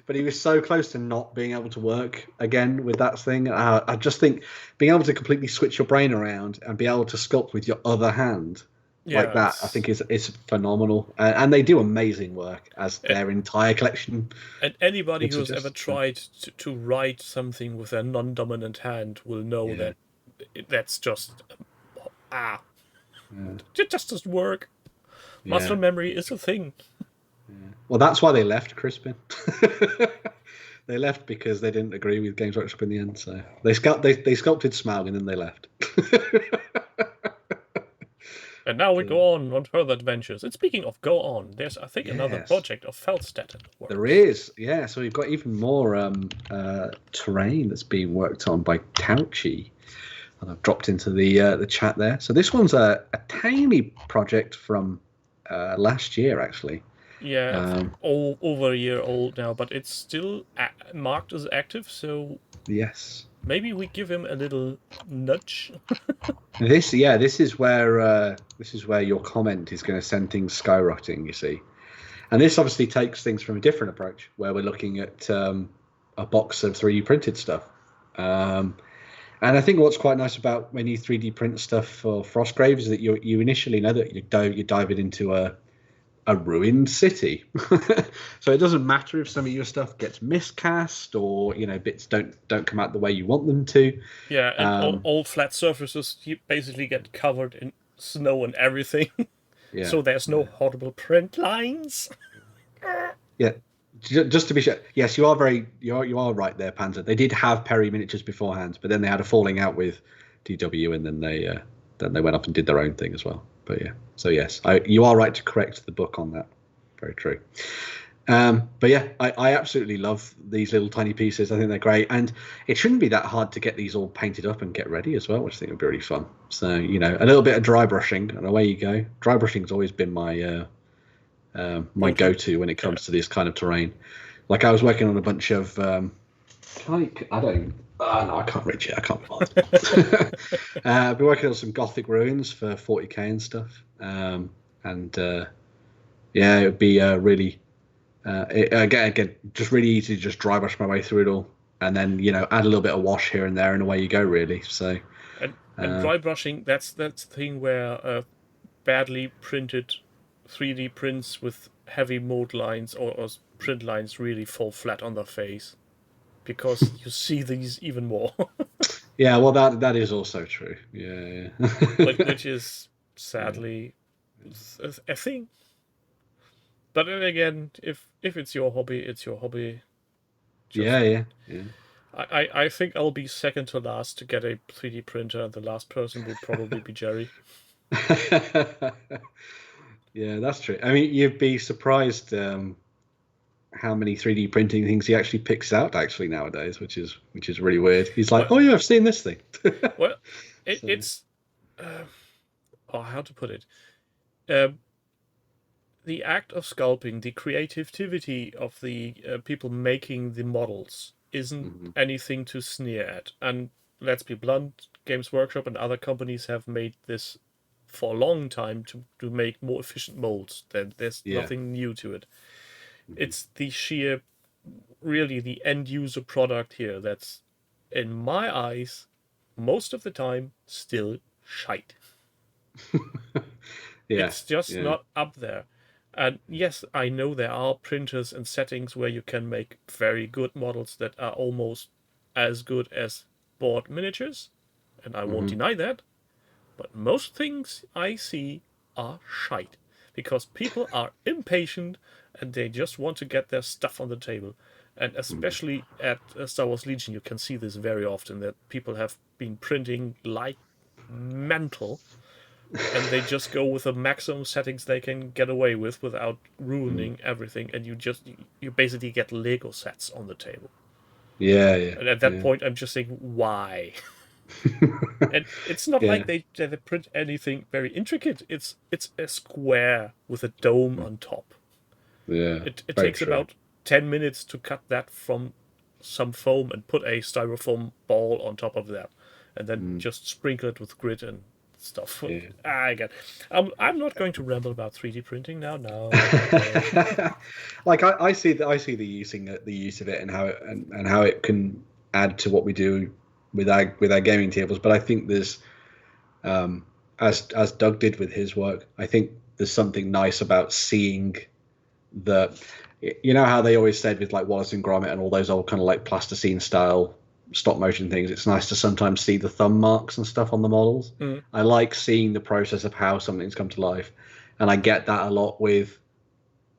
C: But he was so close to not being able to work again with that thing. I just think being able to completely switch your brain around and be able to sculpt with your other hand like that, I think is phenomenal. And they do amazing work, as their entire collection.
B: And anybody
C: would
B: who has
C: suggest.
B: ever tried to write something with a non-dominant hand will know that that's just it just doesn't work. Muscle memory is a thing.
C: Well, that's why they left, Crispin. They left because they didn't agree with Games Workshop in the end. So they sculpted Smaug, and then they left.
B: And now we go on further adventures. And speaking of go on, there's, I think, another project of Feldstedt.
C: There is, yeah. So we've got even more terrain that's being worked on by Tauchi. And I've dropped into the chat there. So this one's a tiny project from last year, actually.
B: Yeah, over a year old now, but it's still marked as active, so
C: yes,
B: maybe we give him a little nudge.
C: This is where your comment is going to send things skyrocketing, you see. And this obviously takes things from a different approach, where we're looking at a box of 3D printed stuff. And I think what's quite nice about when you 3D print stuff for Frostgrave is that you initially know that you're diving into a ruined city. So it doesn't matter if some of your stuff gets miscast, or bits don't come out the way you want them to.
B: Yeah, and all flat surfaces you basically get covered in snow and everything.
C: Yeah.
B: So there's no horrible print lines.
C: Yeah, just to be sure. Yes, you are right there, Panzer. They did have Perry miniatures beforehand, but then they had a falling out with DW, and then they went up and did their own thing as well. But yeah, so yes, you are right to correct the book on that. Very true. But yeah, I absolutely love these little tiny pieces. I think they're great, and it shouldn't be that hard to get these all painted up and get ready as well, which I think would be really fun. So a little bit of dry brushing, and away you go. Dry brushing's always been my go-to when it comes to this kind of terrain. Like I was working on a bunch of I can't reach it. I can't be bothered. I've been working on some Gothic ruins for 40k and stuff. It would be really, again, just really easy to just dry brush my way through it all, and then add a little bit of wash here and there, and away you go. Really. So.
B: And dry brushing, that's the thing where badly printed 3D prints with heavy mold lines or print lines really fall flat on their face, because you see these even more.
C: Yeah, well, that is also true. Yeah.
B: Which is sadly a thing. But then again, if it's your hobby, it's your hobby.
C: Yeah.
B: I think I'll be second to last to get a 3D printer, and the last person will probably be Jerry.
C: Yeah, that's true. I mean, you'd be surprised how many 3D printing things he actually picks out actually nowadays, which is really weird. He's like, "Oh yeah, I've seen this thing."
B: Well, it's how to put it. The act of sculpting, the creativity of the people making the models isn't anything to sneer at. And let's be blunt, Games Workshop and other companies have made this for a long time to make more efficient molds. There's nothing new to it. It's the sheer, really the end user product here that's, in my eyes, most of the time, still shite. It's just not up there. And yes, I know there are printers and settings where you can make very good models that are almost as good as board miniatures, and I won't deny that. But most things I see are shite, because people are impatient and they just want to get their stuff on the table. And especially at Star Wars Legion, you can see this very often, that people have been printing like mental, and they just go with the maximum settings they can get away with without ruining everything, and you basically get Lego sets on the table.
C: Yeah.
B: And at that point, I'm just saying, why? And it's not like they print anything very intricate. It's a square with a dome on top.
C: Yeah.
B: It takes about 10 minutes to cut that from some foam and put a styrofoam ball on top of that, and then just sprinkle it with grit and stuff. Again, I'm not going to ramble about 3D printing now. No.
C: Like I see the use of it and how it can add to what we do with our gaming tables. But I think there's as Doug did with his work, I think there's something nice about seeing how they always said with like Wallace and Gromit and all those old kind of like plasticine style stop motion things, it's nice to sometimes see the thumb marks and stuff on the models. I like seeing the process of how something's come to life, and I get that a lot with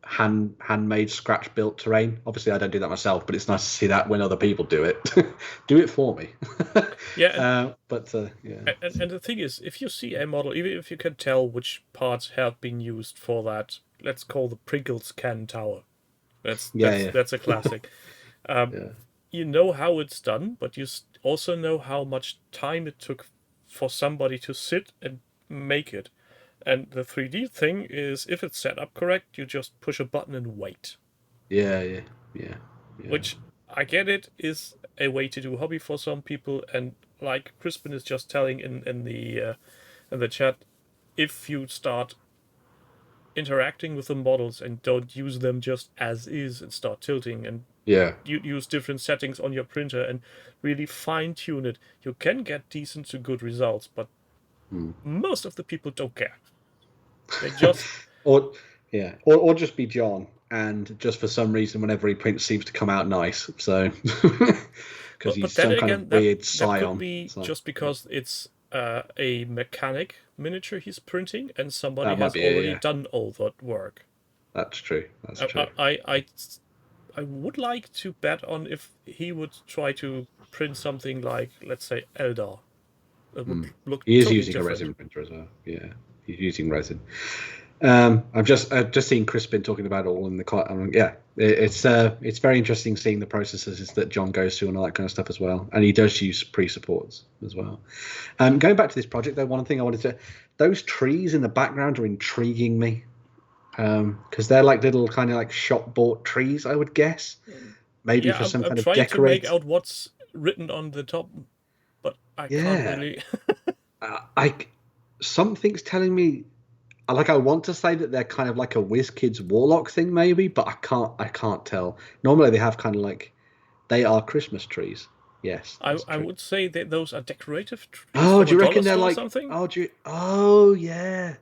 C: handmade scratch built terrain. Obviously I don't do that myself, but it's nice to see that when other people do it. Do it for me. And
B: the thing is, if you see a model, even if you can tell which parts have been used for that, let's call the Pringles can tower, that's a classic. You know how it's done, but you also know how much time it took for somebody to sit and make it. And the 3D thing is, if it's set up correct, you just push a button and wait.
C: Yeah.
B: Which, I get it, is a way to do hobby for some people. And like Crispin is just telling in the chat, if you start interacting with the models and don't use them just as is and start tilting and you use different settings on your printer and really fine-tune it, you can get decent to good results, but most of the people don't care. They just
C: or just be John, and just for some reason whenever he prints seems to come out nice, so because he's some kind of weird scion.
B: That could be just because it's a mechanic miniature he's printing and somebody has already done all that work.
C: That's true.
B: I would like to bet on if he would try to print something like, let's say, Eldar. It would look
C: he is
B: totally
C: using
B: different.
C: a resin printer as well. Yeah, he's using resin. I've just seen Crispin talking about it all in the car. It's very interesting seeing the processes that John goes through and all that kind of stuff as well. And he does use pre-supports as well. Going back to this project though, one thing I wanted to, those trees in the background are intriguing me. Because they're like little kind of like shop bought trees, I would guess. Maybe for some kind of decorate.
B: I'm trying to make out what's written on the top, but I can't really.
C: Something's telling me, like, I want to say that they're kind of like a WizKids Warlock thing, maybe, but I can't tell. Normally they have kind of like, they are Christmas trees. Yes,
B: I would say that those are decorative trees.
C: Oh, do you reckon they're like
B: something?
C: Oh yeah,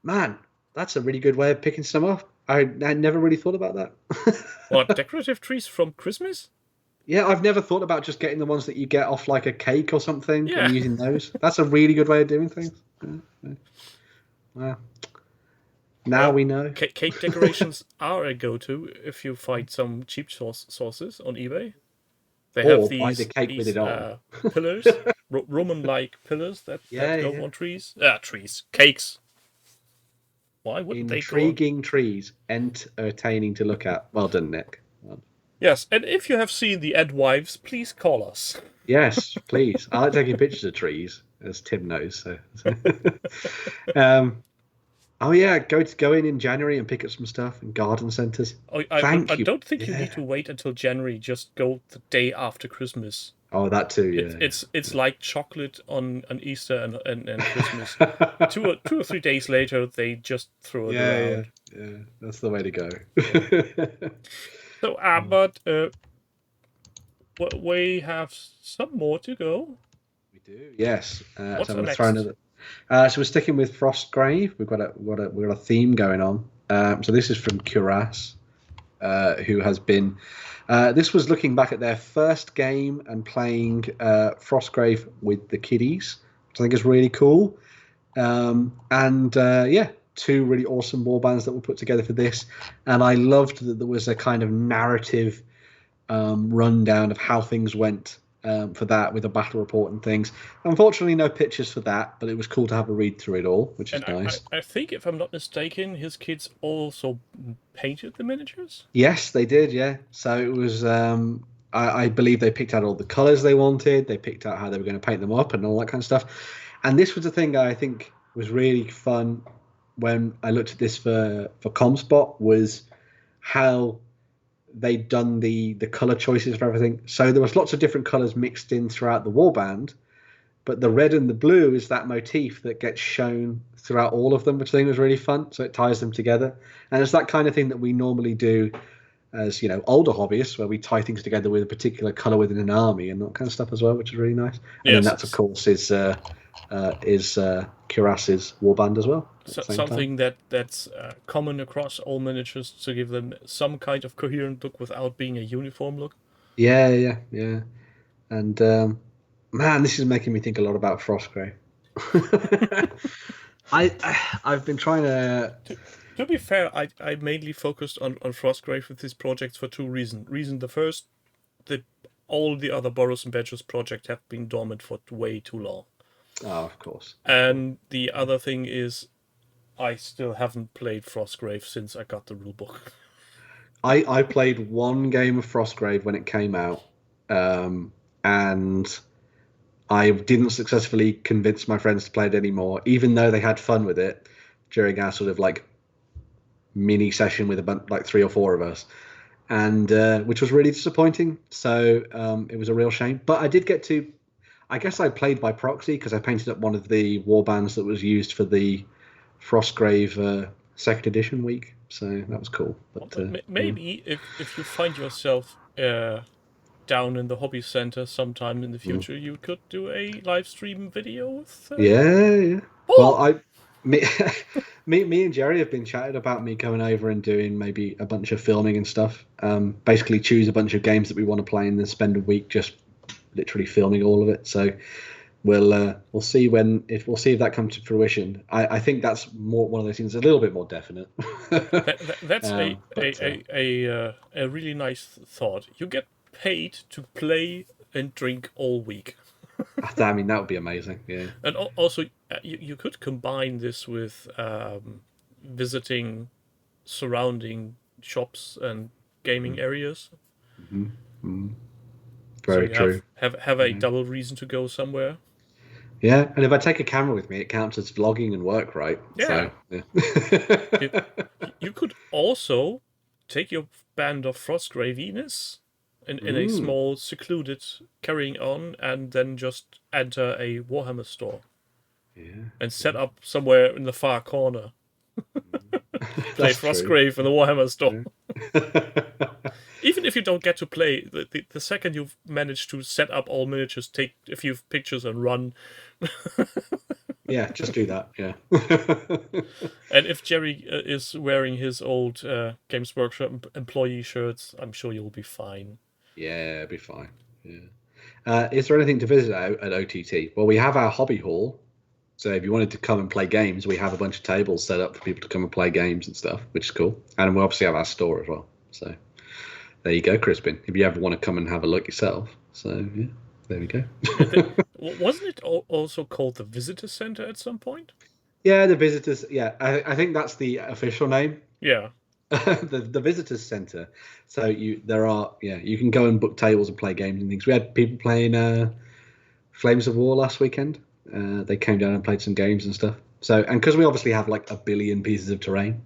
C: man. That's a really good way of picking some up. I never really thought about that.
B: What, decorative trees from Christmas?
C: Yeah, I've never thought about just getting the ones that you get off like a cake or something and using those. That's a really good way of doing things. Now we know.
B: Cake decorations are a go-to if you find some cheap sauces on eBay. They have
C: Or buy the cake with it on.
B: pillars, Roman-like pillars that go on trees. Trees, cakes. Why wouldn't they go on?
C: Intriguing trees, entertaining to look at. Well done, Nick. Well,
B: yes, and if you have seen the Edwives, please call us.
C: yes, please. I like taking pictures of trees, as Tim knows. So. Oh yeah, go in January and pick up some stuff in garden centres.
B: I don't think you need to wait until January. Just go the day after Christmas.
C: Oh, that too. Yeah.
B: It's like chocolate on Easter and Christmas. 2 or 3 days later, they just throw it around.
C: Yeah, that's the way to go.
B: So, but we have some more to go.
C: We do. Yes.
B: What's
C: so
B: the next?
C: So we're sticking with Frostgrave. We've got a theme going on. So this is from Cuirass, who has been. This was looking back at their first game and playing Frostgrave with the kiddies, which I think is really cool. Two really awesome warbands that were put together for this, and I loved that there was a kind of narrative rundown of how things went. For that, with a battle report and things. Unfortunately, no pictures for that, but it was cool to have a read through it all, which is nice.
B: I think, if I'm not mistaken, his kids also painted the miniatures?
C: Yes, they did, yeah. So it was, I believe they picked out all the colours they wanted, they picked out how they were going to paint them up and all that kind of stuff. And this was the thing I think was really fun when I looked at this for ComSpot, was how they'd done the color choices for everything. So there was lots of different colors mixed in throughout the warband, but the red and the blue is that motif that gets shown throughout all of them, which I think was really fun. So it ties them together, and it's that kind of thing that we normally do as older hobbyists, where we tie things together with a particular color within an army and that kind of stuff as well, which is really nice. And then that's of course is Cuirass's warband as well.
B: Something that's common across all miniatures, to give them some kind of coherent look without being a uniform look.
C: Yeah. And man, this is making me think a lot about Frostgrave. I've been trying to.
B: To be fair, I mainly focused on Frostgrave with these projects for two reasons. The first, all the other Boros and Badgers projects have been dormant for way too long.
C: Oh, of course.
B: And the other thing is, I still haven't played Frostgrave since I got the rulebook.
C: I played one game of Frostgrave when it came out, and I didn't successfully convince my friends to play it anymore, even though they had fun with it during our sort of mini session with like 3 or 4 of us, and which was really disappointing. So it was a real shame. But I did get to. I guess I played by proxy because I painted up one of the warbands that was used for the Frostgrave 2nd edition week, so that was cool. But
B: maybe if you find yourself down in the hobby center sometime in the future, you could do a live stream video with.
C: Yeah.
B: Oh!
C: Well, me and Jerry have been chatting about me coming over and doing maybe a bunch of filming and stuff. Basically, choose a bunch of games that we want to play and then spend a week just literally filming all of it. So we'll see if that comes to fruition. I think that's more one of those things a little bit more definite.
B: That's a really nice thought. You get paid to play and drink all week.
C: I mean, that would be amazing. Yeah.
B: And also, you could combine this with visiting surrounding shops and gaming areas.
C: Mm-hmm. Very true.
B: Have a double reason to go somewhere.
C: Yeah, and if I take a camera with me, it counts as vlogging and work, right?
B: Yeah.
C: So, yeah.
B: You could also take your band of Frostgraviness in a small, secluded carrying on, and then just enter a Warhammer store.
C: Yeah.
B: And set up somewhere in the far corner. Play Frostgrave in the Warhammer store. Yeah. Even if you don't get to play, the second you've managed to set up all miniatures, take a few pictures and run.
C: Yeah, just do that, yeah.
B: And if Jerry is wearing his old Games Workshop employee shirts, I'm sure you'll be fine.
C: Yeah, it'll be fine, yeah. Is there anything to visit out at OTT? Well, we have our hobby hall, So if you wanted to come and play games, we have a bunch of tables set up for people to come and play games and stuff, which is cool. And we obviously have our store as well. So there you go, Crispin. If you ever want to come and have a look yourself. So yeah, there we go.
B: Wasn't it also called the Visitor Center at some point?
C: Yeah, the visitors. Yeah, I think that's the official name.
B: Yeah.
C: the visitors center. So you can go and book tables and play games and things. We had people playing Flames of War last weekend. They came down and played some games and stuff. So, and because we obviously have like 1 billion pieces of terrain,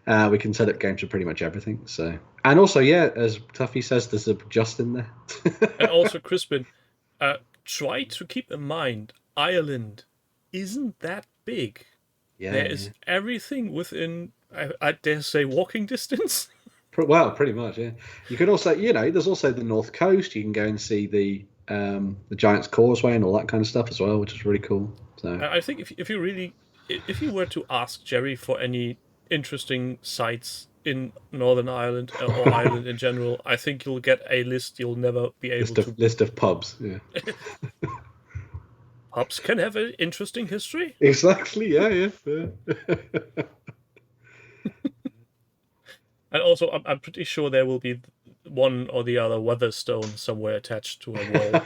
C: we can set up games for pretty much everything. So, and also, yeah, as Tuffy says, there's a Justin there.
B: And also, Crispin, try to keep in mind, Ireland isn't that big.
C: Yeah,
B: there is everything within, I dare say, walking distance.
C: Well, pretty much, yeah. You can also, there's also the North Coast. You can go and see the Giant's Causeway and all that kind of stuff as well, which is really cool. So
B: I think if you were to ask Jerry for any interesting sites in Northern Ireland or Ireland in general, I think you'll get a list you'll never be able to.
C: List of pubs, yeah.
B: Pubs can have an interesting history.
C: Exactly, yeah.
B: And also, I'm pretty sure there will be one or the other Weatherstone somewhere attached to a wall.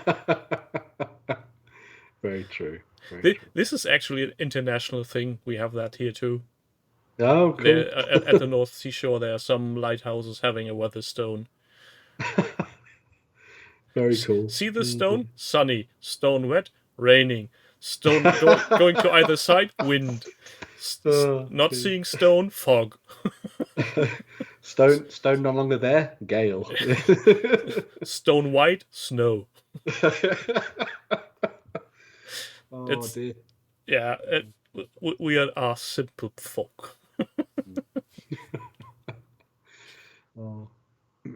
C: Very true.
B: This is actually an international thing. We have that here too.
C: Oh, cool.
B: At the North Sea shore, there are some lighthouses having a Weatherstone.
C: Very cool.
B: See the stone? Sunny. Stone wet? Raining. Stone going to either side? Wind. Not seeing stone? Fog.
C: Stone no longer there? Gale.
B: Stone white? Snow.
C: Dear.
B: Yeah, we are simple folk.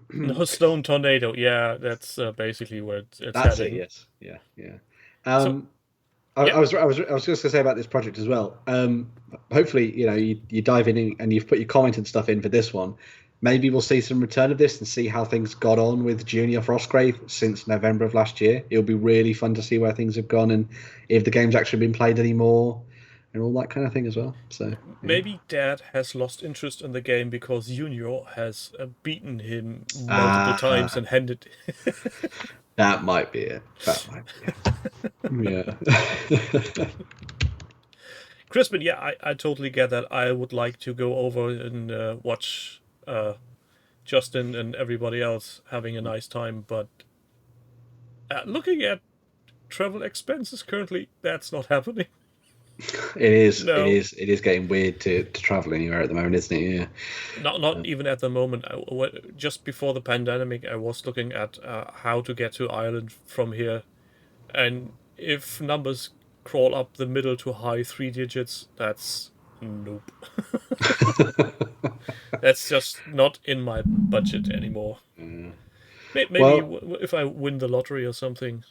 B: No, stone tornado. Yeah, that's basically where it's
C: that's
B: heading.
C: it. Yes. Yeah. I was just going to say about this project as well. Hopefully, you dive in and you've put your comment and stuff in for this one. Maybe we'll see some return of this and see how things got on with Junior Frostgrave since November of last year. It'll be really fun to see where things have gone and if the game's actually been played anymore and all that kind of thing as well. So
B: maybe Dad has lost interest in the game because Junior has beaten him multiple times and handed.
C: That might be it. Yeah.
B: Crispin, yeah, I totally get that. I would like to go over and watch Justin and everybody else having a nice time, but looking at travel expenses currently, that's not happening.
C: It is.
B: No.
C: It is getting weird to travel anywhere at the moment, isn't it? Yeah.
B: Not even at the moment. Just before the pandemic, I was looking at how to get to Ireland from here, and if numbers crawl up the middle to high 3 digits, that's nope. That's just not in my budget anymore. Maybe if I win the lottery or something.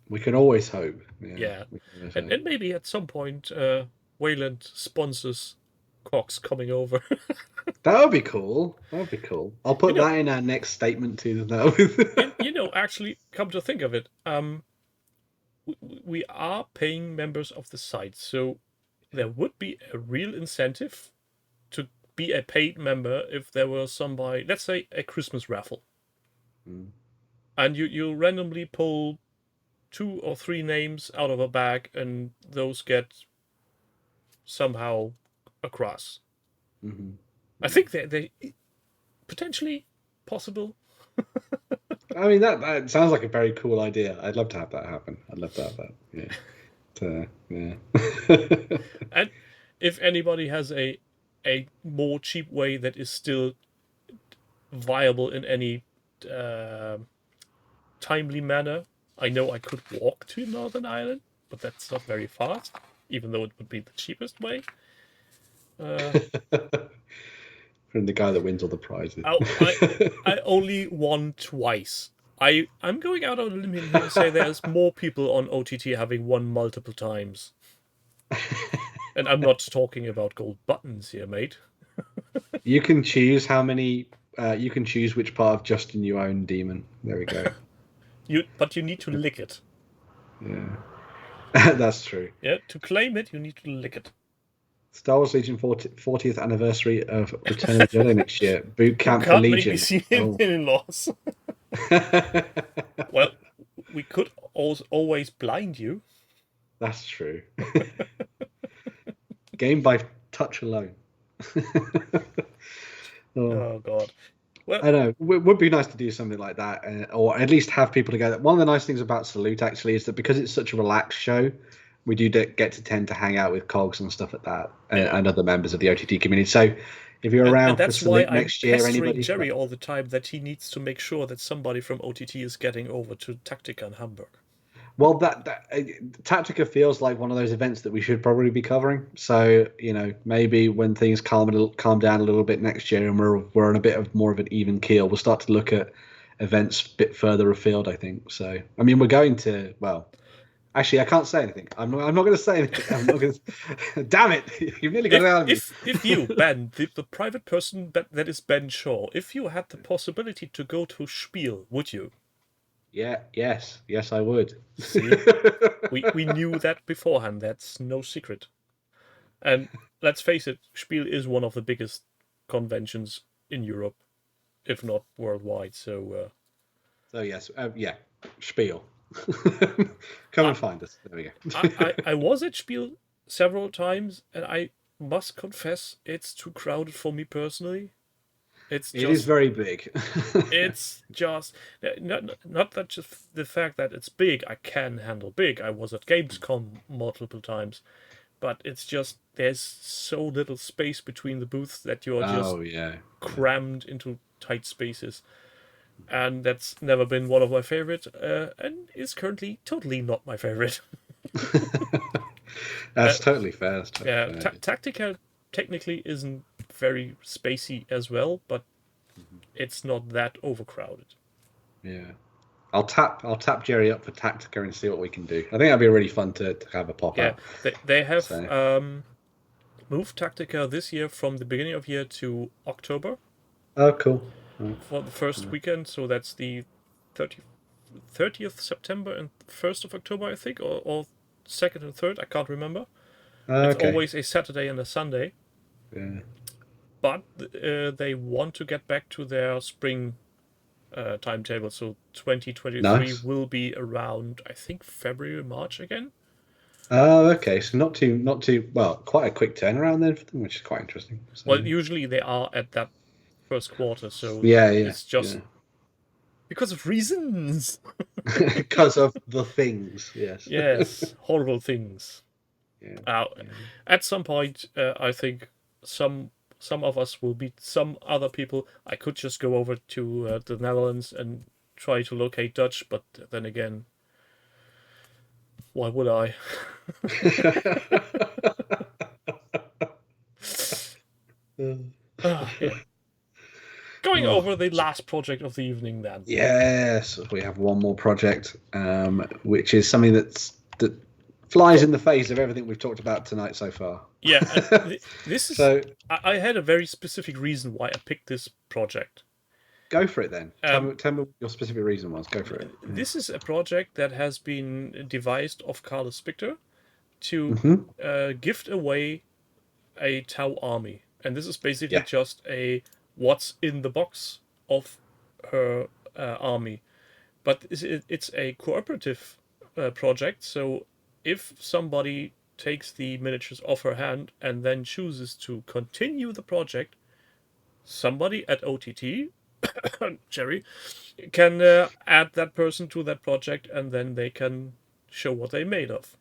C: We can always hope.
B: Yeah. And maybe at some point, Wayland sponsors Cox coming over.
C: That would be cool. I'll put that in our next statement to them.
B: Actually, come to think of it, we are paying members of the site, so there would be a real incentive to be a paid member if there were somebody, let's say a Christmas raffle. And you randomly pull 2 or 3 names out of a bag and those get somehow across. I think they potentially possible.
C: I mean, that sounds like a very cool idea. I'd love to have that happen. I'd love to have that. Yeah.
B: And if anybody has a more cheap way that is still viable in any timely manner, I know I could walk to Northern Ireland, but that's not very fast, even though it would be the cheapest way.
C: From the guy that wins all the prizes.
B: I only won twice. I'm going out on a limb here and say there's more people on OTT having won multiple times. And I'm not talking about gold buttons here, mate.
C: You can choose how many. You can choose which part of Justin you own, Demon. There we go.
B: But you need to lick it.
C: Yeah. That's true.
B: Yeah, to claim it, you need to lick it.
C: Star Wars Legion 40th anniversary of Return of the Jedi next year. Boot
B: You
C: camp for
B: can't make
C: Legion.
B: me see
C: Oh.
B: in-laws. Well, we could always blind you.
C: That's true. Game by touch alone.
B: Oh God. Well,
C: I know. It would be nice to do something like that, or at least have people together. One of the nice things about Salute actually is that because it's such a relaxed show, we do get to tend to hang out with Cogs and stuff like that, and other members of the OTT community. So if you're around
B: and
C: for
B: that's why
C: Salute
B: I'm
C: next year,
B: pestering
C: anybody?
B: Jerry all the time that he needs to make sure that somebody from OTT is getting over to Tactica in Hamburg.
C: Well, that Tactica feels like one of those events that we should probably be covering. So maybe when things calm down a little bit next year, and we're on a bit of more of an even keel, we'll start to look at events a bit further afield. I think so. I mean, we're going to Actually, I can't say anything. I'm not going to say anything. I'm not going to. Damn it! You've nearly got it out of me.
B: If you, Ben, the private person that is Ben Shaw, if you had the possibility to go to Spiel, would you?
C: Yes, I would.
B: See, we knew that beforehand. That's no secret. And let's face it, Spiel is one of the biggest conventions in Europe, if not worldwide. So
C: yes, Spiel. Come and find us. There we
B: go. I was at Spiel several times, and I must confess it's too crowded for me personally. It is
C: very big.
B: It's just not that just the fact that it's big. I can handle big. I was at Gamescom multiple times, but it's just there's so little space between the booths that you're just crammed into tight spaces. And that's never been one of my favorite, and is currently totally not my favorite.
C: That's totally fair. Fair.
B: Tactica technically isn't very spacey as well, but it's not that overcrowded.
C: Yeah, I'll tap Jerry up for Tactica and see what we can do. I think that'd be really fun to have a pop out.
B: They have moved Tactica this year from the beginning of year to October.
C: Oh, cool.
B: For the first weekend, so that's the 30th September and 1st of October, I think, or 2nd and 3rd, I can't remember. It's always a Saturday and a Sunday.
C: Yeah.
B: But they want to get back to their spring timetable, so 2023 will be around, I think, February, March again.
C: Oh, okay. So not too quite a quick turnaround then for them, which is quite interesting. So.
B: Well, usually they are at that first quarter, so
C: it's
B: just because of reasons.
C: Because of the things, yes.
B: Yes, horrible things. At some point, I think some of us will beat some other people. I could just go over to the Netherlands and try to locate Dutch, but then again, why would I? Going over the last project of the evening then.
C: Yes, we have one more project, which is something that flies in the face of everything we've talked about tonight so far.
B: Yeah, this is. I had a very specific reason why I picked this project.
C: Go for it then. Tell me what your specific reason was. Go for it.
B: This is a project that has been devised of Carla Spicter to gift away a Tau army. And this is basically just a what's in the box of her army. But it's a cooperative project, so if somebody takes the miniatures off her hand and then chooses to continue the project, somebody at OTT, Jerry, can add that person to that project, and then they can show what they made of.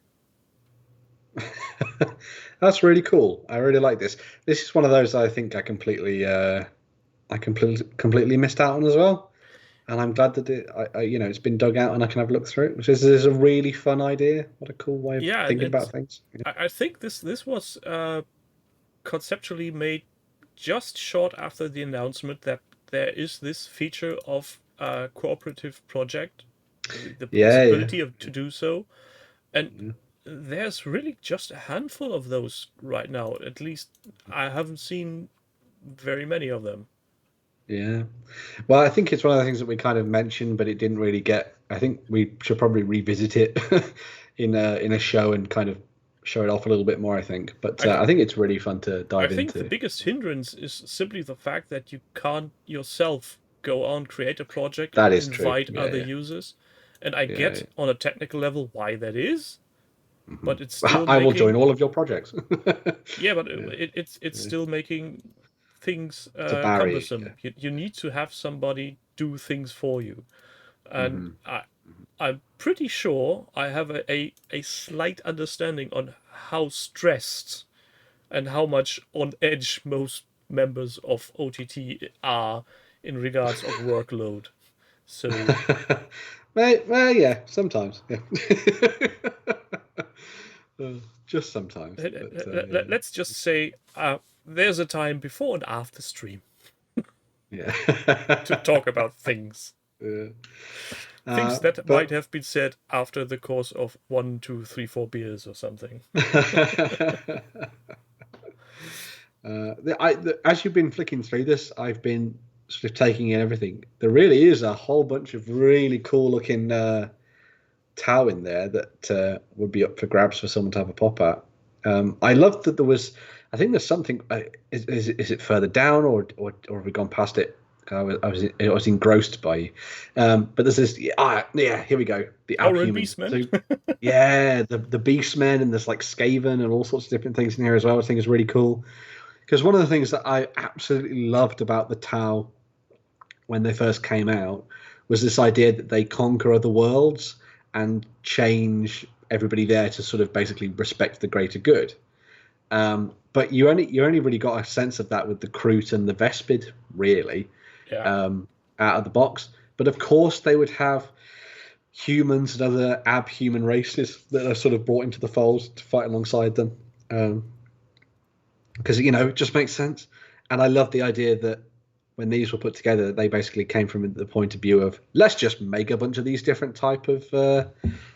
C: That's really cool. I really like this. This is one of those I think I completely missed out on as well. And I'm glad that it's been dug out and I can have a look through it. Which is a really fun idea. What a cool way of thinking about things. Yeah.
B: I think this was conceptually made just short after the announcement that there is this feature of a cooperative project, the possibility to do so, and there's really just a handful of those right now. At least I haven't seen very many of them.
C: Yeah. Well, I think it's one of the things that we kind of mentioned, but it didn't really get. I think we should probably revisit it in a show and kind of show it off a little bit more, I think. But I think it's really fun to dive
B: I think
C: into.
B: the biggest hindrance is simply the fact that you can't yourself go on, create a project,
C: That
B: and
C: is true.
B: invite
C: Yeah,
B: other
C: yeah.
B: users. And I
C: Yeah,
B: get
C: yeah.
B: on a technical level why that is, but it's still
C: I will join
B: making
C: all of your projects.
B: yeah, but
C: Yeah,
B: it's still making things
C: it's a barrier.
B: cumbersome. You need to have somebody do things for you, and
C: Hmm.
B: I'm pretty sure I have a slight understanding on how stressed and how much on edge most members of OTT are in regards of workload. So
C: Well, yeah, sometimes. Yeah. Just sometimes. But,
B: let's just say there's a time before and after stream
C: yeah.
B: to talk about things.
C: Yeah.
B: Things that might
C: But
B: have been said after the course of 1, 2, 3, 4 beers or something.
C: As you've been flicking through this, I've been sort of taking in everything. There really is a whole bunch of really cool looking Tau in there that would be up for grabs for someone to have a pop at. I love that there was. I think there's something. Is it further down or have we gone past it? I was engrossed by you. But there's this. Yeah. Here we go. The Abhuman.
B: Beastmen.
C: So, yeah, the Beastmen, and there's like Skaven and all sorts of different things in here as well. I think is really cool. Because one of the things that I absolutely loved about the Tau when they first came out was this idea that they conquer other worlds and change everybody there to sort of basically respect the greater good. But you only really got a sense of that with the Kroot and the Vespid, really,
B: Yeah.
C: out of the box. But of course, they would have humans and other abhuman races that are sort of brought into the fold to fight alongside them. Because it just makes sense. And I love the idea that when these were put together, they basically came from the point of view of let's just make a bunch of these different type of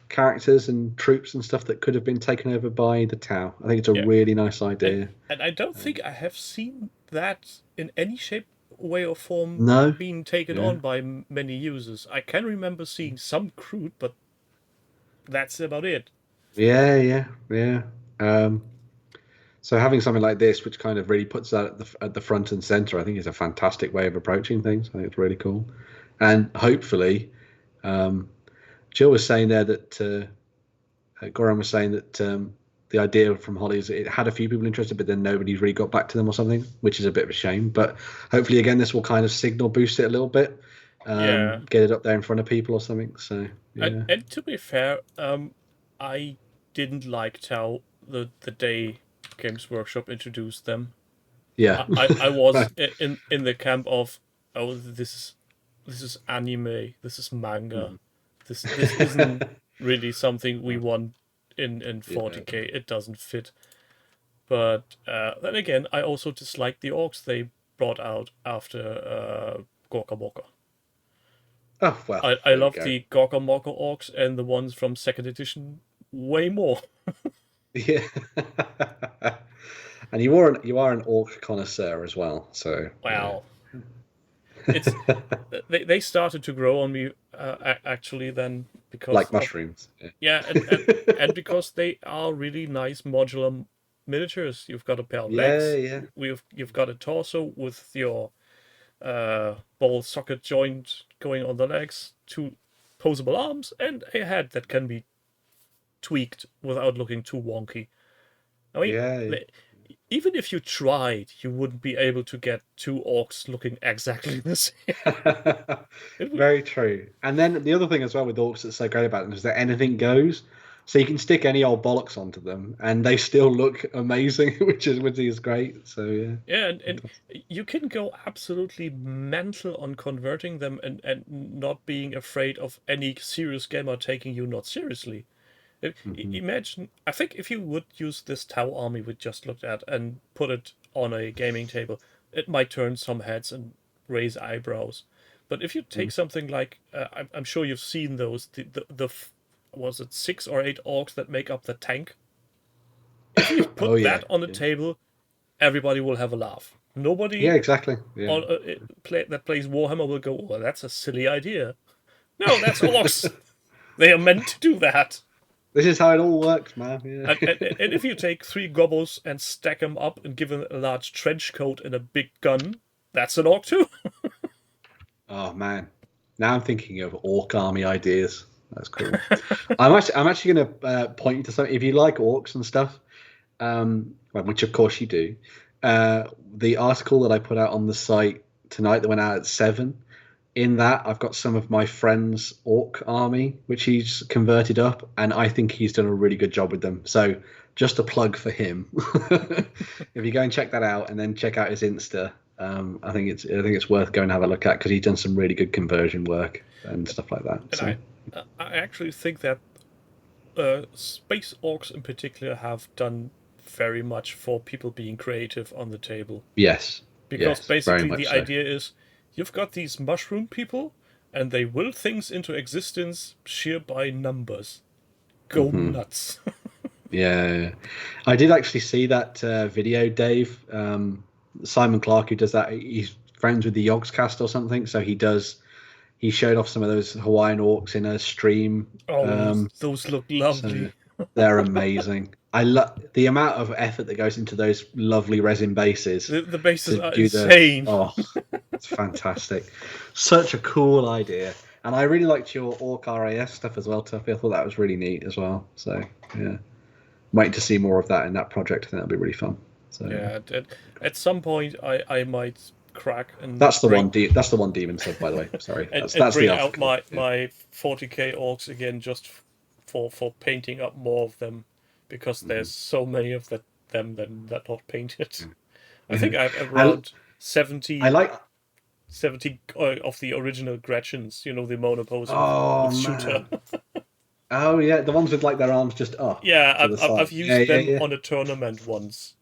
C: characters and troops and stuff that could have been taken over by the Tau. I think it's a really nice idea.
B: And I don't think I have seen that in any shape, way, or form
C: No.
B: being taken on by many users. I can remember seeing some Kroot, but that's about it.
C: Yeah. So having something like this, which kind of really puts that at the front and center, I think is a fantastic way of approaching things. I think it's really cool, and hopefully, Jill was saying there that Goran was saying that the idea from Holly is it had a few people interested, but then nobody's really got back to them or something, which is a bit of a shame. But hopefully, again, this will kind of signal boost it a little bit, get it up there in front of people or something. So yeah.
B: And to be fair, I didn't like Tau the day Games Workshop introduced them.
C: Yeah,
B: I was in the camp of, oh, this is anime, this is manga, this isn't really something we want in 40k. It doesn't fit. But then again, I also dislike the orcs they brought out after Gorka Morka.
C: Oh well,
B: I love the Gorka Morka orcs and the ones from second edition way more.
C: Yeah. And you are an orc connoisseur as well, so
B: Well, it's they started to grow on me actually then because
C: like mushrooms.
B: and because they are really nice modular miniatures. You've got a pair of legs. You've got a torso with your ball socket joint going on the legs, 2 posable arms, and a head that can be tweaked without looking too wonky. I mean, even if you tried, you wouldn't be able to get 2 orcs looking exactly the same.
C: Very true. And then the other thing as well with orcs that's so great about them is that anything goes. So you can stick any old bollocks onto them, and they still look amazing, which is great. So yeah.
B: Yeah, and you can go absolutely mental on converting them and not being afraid of any serious gamer taking you not seriously. Imagine, I think if you would use this Tau army we just looked at and put it on a gaming table, it might turn some heads and raise eyebrows. But if you take something like, I'm sure you've seen those, the was it 6 or 8 orcs that make up the tank? If you put that on the table, everybody will have a laugh. Nobody
C: exactly.
B: that plays Warhammer will go, well, that's a silly idea. No, that's orcs. They are meant to do that.
C: This is how it all works, man. Yeah.
B: And if you take 3 gobbles and stack them up and give them a large trench coat and a big gun, that's an orc too.
C: Oh man, now I'm thinking of orc army ideas. That's cool. I'm actually going to point you to something. If you like orcs and stuff, which of course you do, the article that I put out on the site tonight that went out at 7. In that, I've got some of my friend's orc army, which he's converted up, and I think he's done a really good job with them. So, just a plug for him. If you go and check that out, and then check out his Insta, I think it's worth going to have a look at because he's done some really good conversion work and stuff like that.
B: And I actually think that space orcs in particular have done very much for people being creative on the table.
C: Yes.
B: Because
C: yes,
B: basically the idea is you've got these mushroom people and they will things into existence sheer by numbers. Go nuts.
C: Yeah. I did actually see that video, Dave. Simon Clark, who does that, he's friends with the Yogscast or something. So he showed off some of those Hawaiian orcs in a stream.
B: Oh, those look lovely.
C: So they're amazing. I love the amount of effort that goes into those lovely resin bases.
B: The bases are insane.
C: It's fantastic. Such a cool idea. And I really liked your Orc RAS stuff as well, Tuffy. I thought that was really neat as well. So, yeah. Waiting to see more of that in that project. I think that'll be really fun. So
B: yeah, at some point I might crack and
C: that's the one demon sub, by the way. Sorry.
B: and
C: That's
B: bring
C: the
B: out my 40k orcs again just for painting up more of them. Because there's so many of them that not painted. I think I have around 70.
C: I like
B: 70 of the original Gretchens. You know, the monopose with shooter.
C: Oh yeah, the ones with like their arms just up.
B: Yeah, I've used them on a tournament once,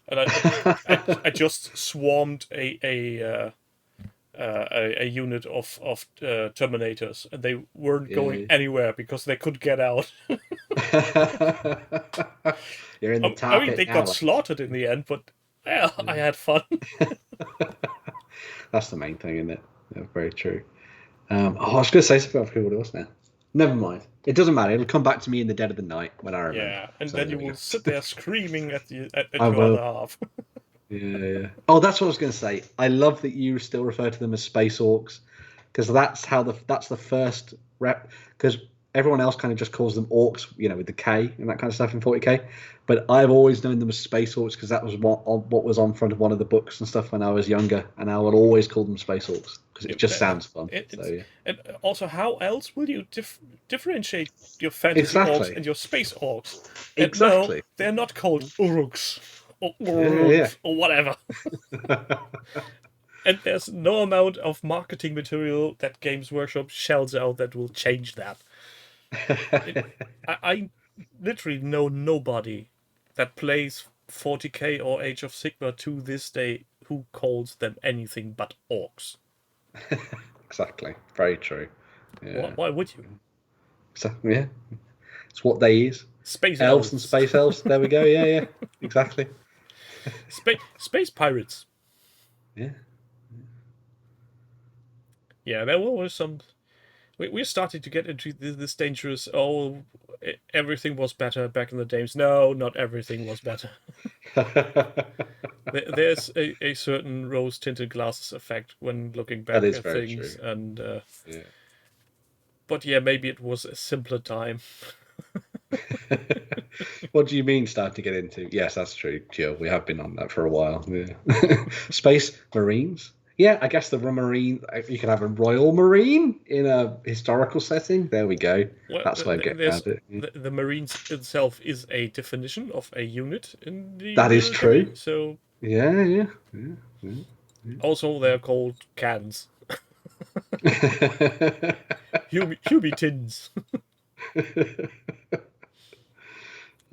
B: and I just swarmed a unit of Terminators, and they weren't going anywhere because they couldn't get out.
C: You're in the target.
B: I mean, they got slaughtered in the end, but yeah, I had fun.
C: That's the main thing, isn't it? Yeah, very true. I was going to say something. I forgot what it was now. Never mind. It doesn't matter. It'll come back to me in the dead of the night when I remember.
B: Yeah, and then you will sit there screaming at your
C: will.
B: other half.
C: Yeah. Oh, that's what I was going to say. I love that you still refer to them as space orcs, because that's the first rep. Because everyone else kind of just calls them orcs, with the K and that kind of stuff in 40k. But I've always known them as space orcs because that was what was on front of one of the books and stuff when I was younger, and I would always call them space orcs because it just sounds fun.
B: And also, how else will you differentiate your fantasy orcs and your space orcs? And
C: exactly.
B: No, they're not called uruks or uruks or whatever. And there's no amount of marketing material that Games Workshop shells out that will change that. I literally know nobody that plays 40k or Age of Sigmar to this day who calls them anything but orcs.
C: Exactly. Very true. Yeah.
B: Why would you?
C: Exactly. Yeah. It's what they is.
B: Space
C: elves and space elves. There we go. Yeah. Exactly.
B: Space pirates.
C: Yeah.
B: Yeah, there were some. We're starting to get into this dangerous. Oh, everything was better back in the days. No, not everything was better. There's a certain rose-tinted glasses effect when looking back at things,
C: true.
B: And but yeah, maybe it was a simpler time.
C: What do you mean start to get into? Yes, that's true, Jill. We have been on that for a while. Yeah. Space Marines. Yeah, I guess the Marine. You could have a Royal Marine in a historical setting. There we go.
B: Well,
C: that's why I'm getting around it. Yeah.
B: The Marines itself is a definition of a unit in the.
C: That is true.
B: So.
C: Yeah.
B: Also, they're called cans. Hubie tins.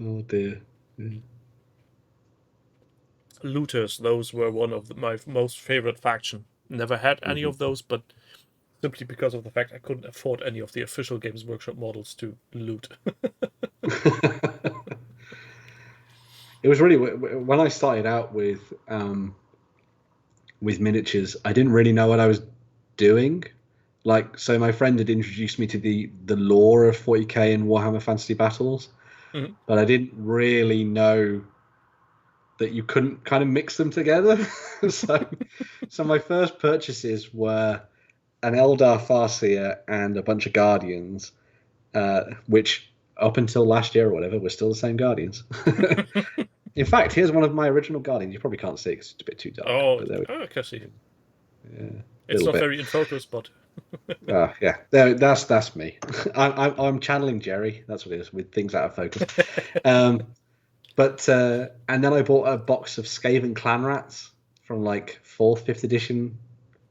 C: Oh dear. Yeah.
B: Looters, those were one of my most favorite faction. Never had any of those, but simply because of the fact I couldn't afford any of the official Games Workshop models to loot.
C: It was really when I started out with miniatures, I didn't really know what I was doing. Like, so my friend had introduced me to the lore of 40k and Warhammer Fantasy Battles,
B: Mhm.
C: but I didn't really know that you couldn't kind of mix them together. So my first purchases were an Eldar Farseer and a bunch of Guardians, which up until last year or whatever were still the same Guardians. In fact, here's one of my original Guardians. You probably can't see because it's a bit too dark.
B: Oh,
C: But there we
B: I can see.
C: yeah,
B: It's
C: little
B: not
C: bit.
B: very in focus, but
C: Yeah, that's me. I'm channeling Jerry. That's what it is with things out of focus. But and then I bought a box of Skaven clan rats from like fourth, fifth edition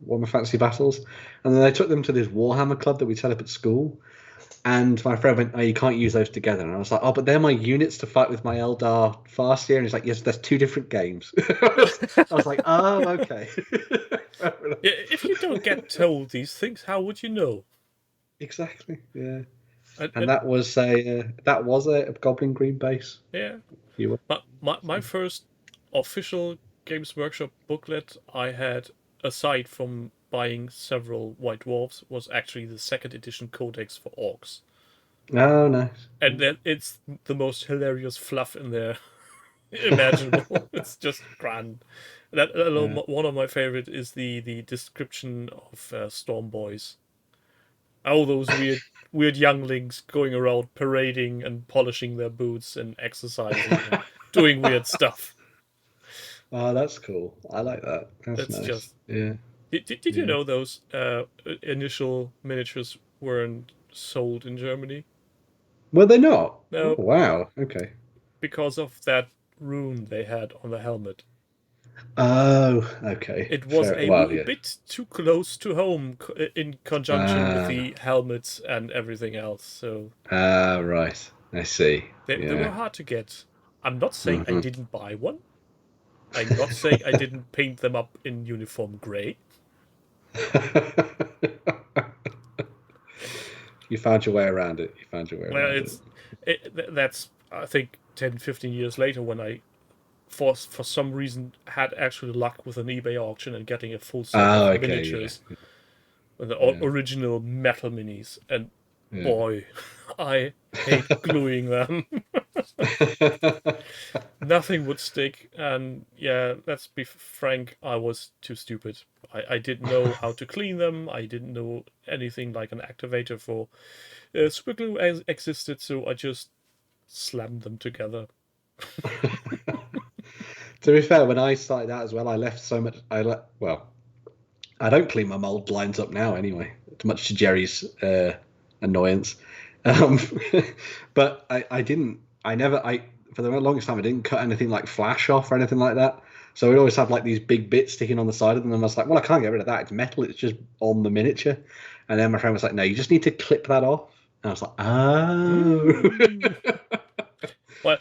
C: Warhammer Fantasy Battles, and then I took them to this Warhammer club that we set up at school. And my friend went, "Oh, you can't use those together." And I was like, "Oh, but they're my units to fight with my Eldar Farseer." And he's like, "Yes, that's two different games." I was like, "Oh, okay."
B: yeah, if you don't get told these things, how would you know?
C: Exactly. Yeah. And
B: And
C: that was a Goblin Green base.
B: yeah,
C: You were.
B: my first official Games Workshop booklet I had, aside from buying several White Dwarfs, was actually the second edition Codex for Orcs.
C: Oh, nice.
B: And then it's the most hilarious fluff in there imaginable. It's just grand. That alone,
C: Yeah.
B: one of my favorite is the description of Storm Boys. All those weird younglings going around parading and polishing their boots and exercising and doing weird stuff.
C: Oh, that's cool. I like that. That's
B: That's
C: nice.
B: just.
C: Yeah.
B: Did you
C: Yeah.
B: know those initial miniatures weren't sold in Germany?
C: Were they not? Oh,
B: No,
C: wow. Okay.
B: because of that rune they had on the helmet.
C: Oh, okay.
B: It was
C: Fair.
B: a
C: Well,
B: wee
C: yeah.
B: bit too close to home in conjunction with
C: Ah,
B: the helmets and everything else. So
C: right. I see.
B: they were
C: Yeah.
B: hard to get. I'm not saying I
C: Hmm.
B: didn't buy one. I'm not saying I didn't paint them up in uniform grey.
C: You found your way around it. You found your way
B: Well,
C: around it.
B: that's I think 10, 15 years later when I for some reason had actual luck with an eBay auction and getting a full set
C: Oh,
B: of
C: okay. Yeah.
B: miniatures, the
C: Yeah.
B: original metal minis, and
C: Yeah.
B: boy, I hate gluing them. Nothing would stick, and yeah, let's be frank, I was too stupid. I didn't know how to clean them. I didn't know anything like an activator for super glue existed, so I just slammed them together.
C: To be fair, when I started out as well, I left so much. Well, I don't clean my mold lines up now anyway, much to Jerry's annoyance. Um, but I didn't. I never. For the longest time, I didn't cut anything like flash off or anything like that. So we'd always have like these big bits sticking on the side of them. And I was like, well, I can't get rid of that. It's metal. It's just on the miniature. And then my friend was like, no, you just need to clip that off. And I was like, oh.
B: Well,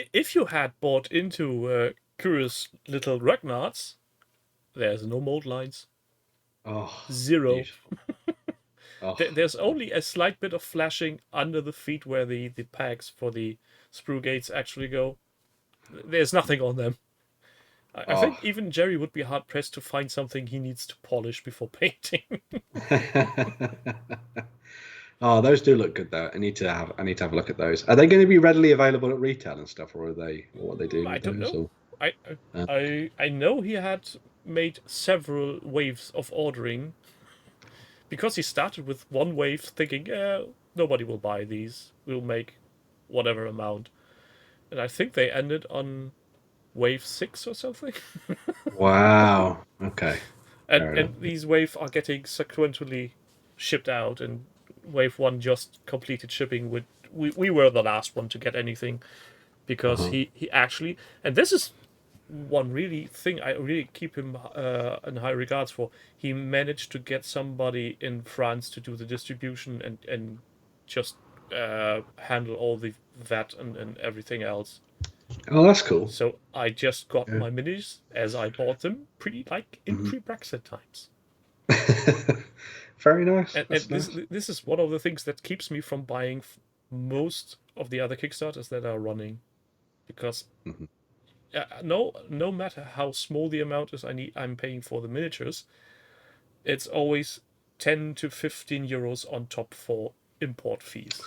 B: if you had bought into Curious Little Ragnards, there's no mold lines.
C: Oh,
B: Zero.
C: beautiful. Oh,
B: There's only a slight bit of flashing under the feet where the pegs for the sprue gates actually go. There's nothing on them. I think
C: oh.
B: even Jerry would be hard pressed to find something he needs to polish before painting.
C: Oh, those do look good though. I need to have a look at those. Are they going to be readily available at retail and stuff, or what are they doing
B: I
C: with
B: don't
C: those?
B: know.
C: Or,
B: I I know he had made several waves of ordering because he started with one wave thinking, nobody will buy these. We'll make whatever amount. And I think they ended on wave 6 or something.
C: wow. Okay.
B: and
C: Fair enough.
B: and these waves are getting sequentially shipped out, and wave 1 just completed shipping with we were the last one to get anything because
C: Uh-huh.
B: he actually, and this is one really thing I really keep him in high regards for. He managed to get somebody in France to do the distribution and just handle all the VAT and everything else.
C: Oh, that's cool.
B: So I just got
C: Yeah.
B: my minis as I bought them, pretty like in
C: Mhm.
B: pre-Brexit times.
C: Very nice.
B: And
C: That's
B: this
C: nice.
B: this is one of the things that keeps me from buying most of the other Kickstarters that are running, because
C: Mhm.
B: no matter how small the amount is I'm paying for the miniatures, it's always 10 to 15 euros on top for import fees.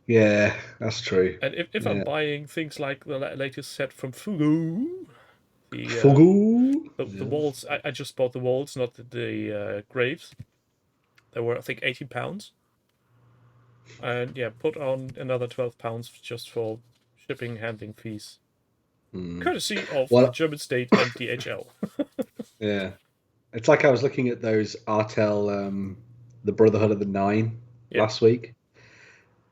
C: Yeah, that's true.
B: And if I'm
C: Yeah.
B: buying things like the latest set from Fugu,
C: Fugu.
B: the walls, I just bought the walls, not the graves. They were, I think, £18. And yeah, put on another £12 just for shipping handling fees. Courtesy of the
C: Well,
B: German state and DHL.
C: yeah. It's like I was looking at those Artel, the Brotherhood of the Nine
B: Yeah.
C: last week.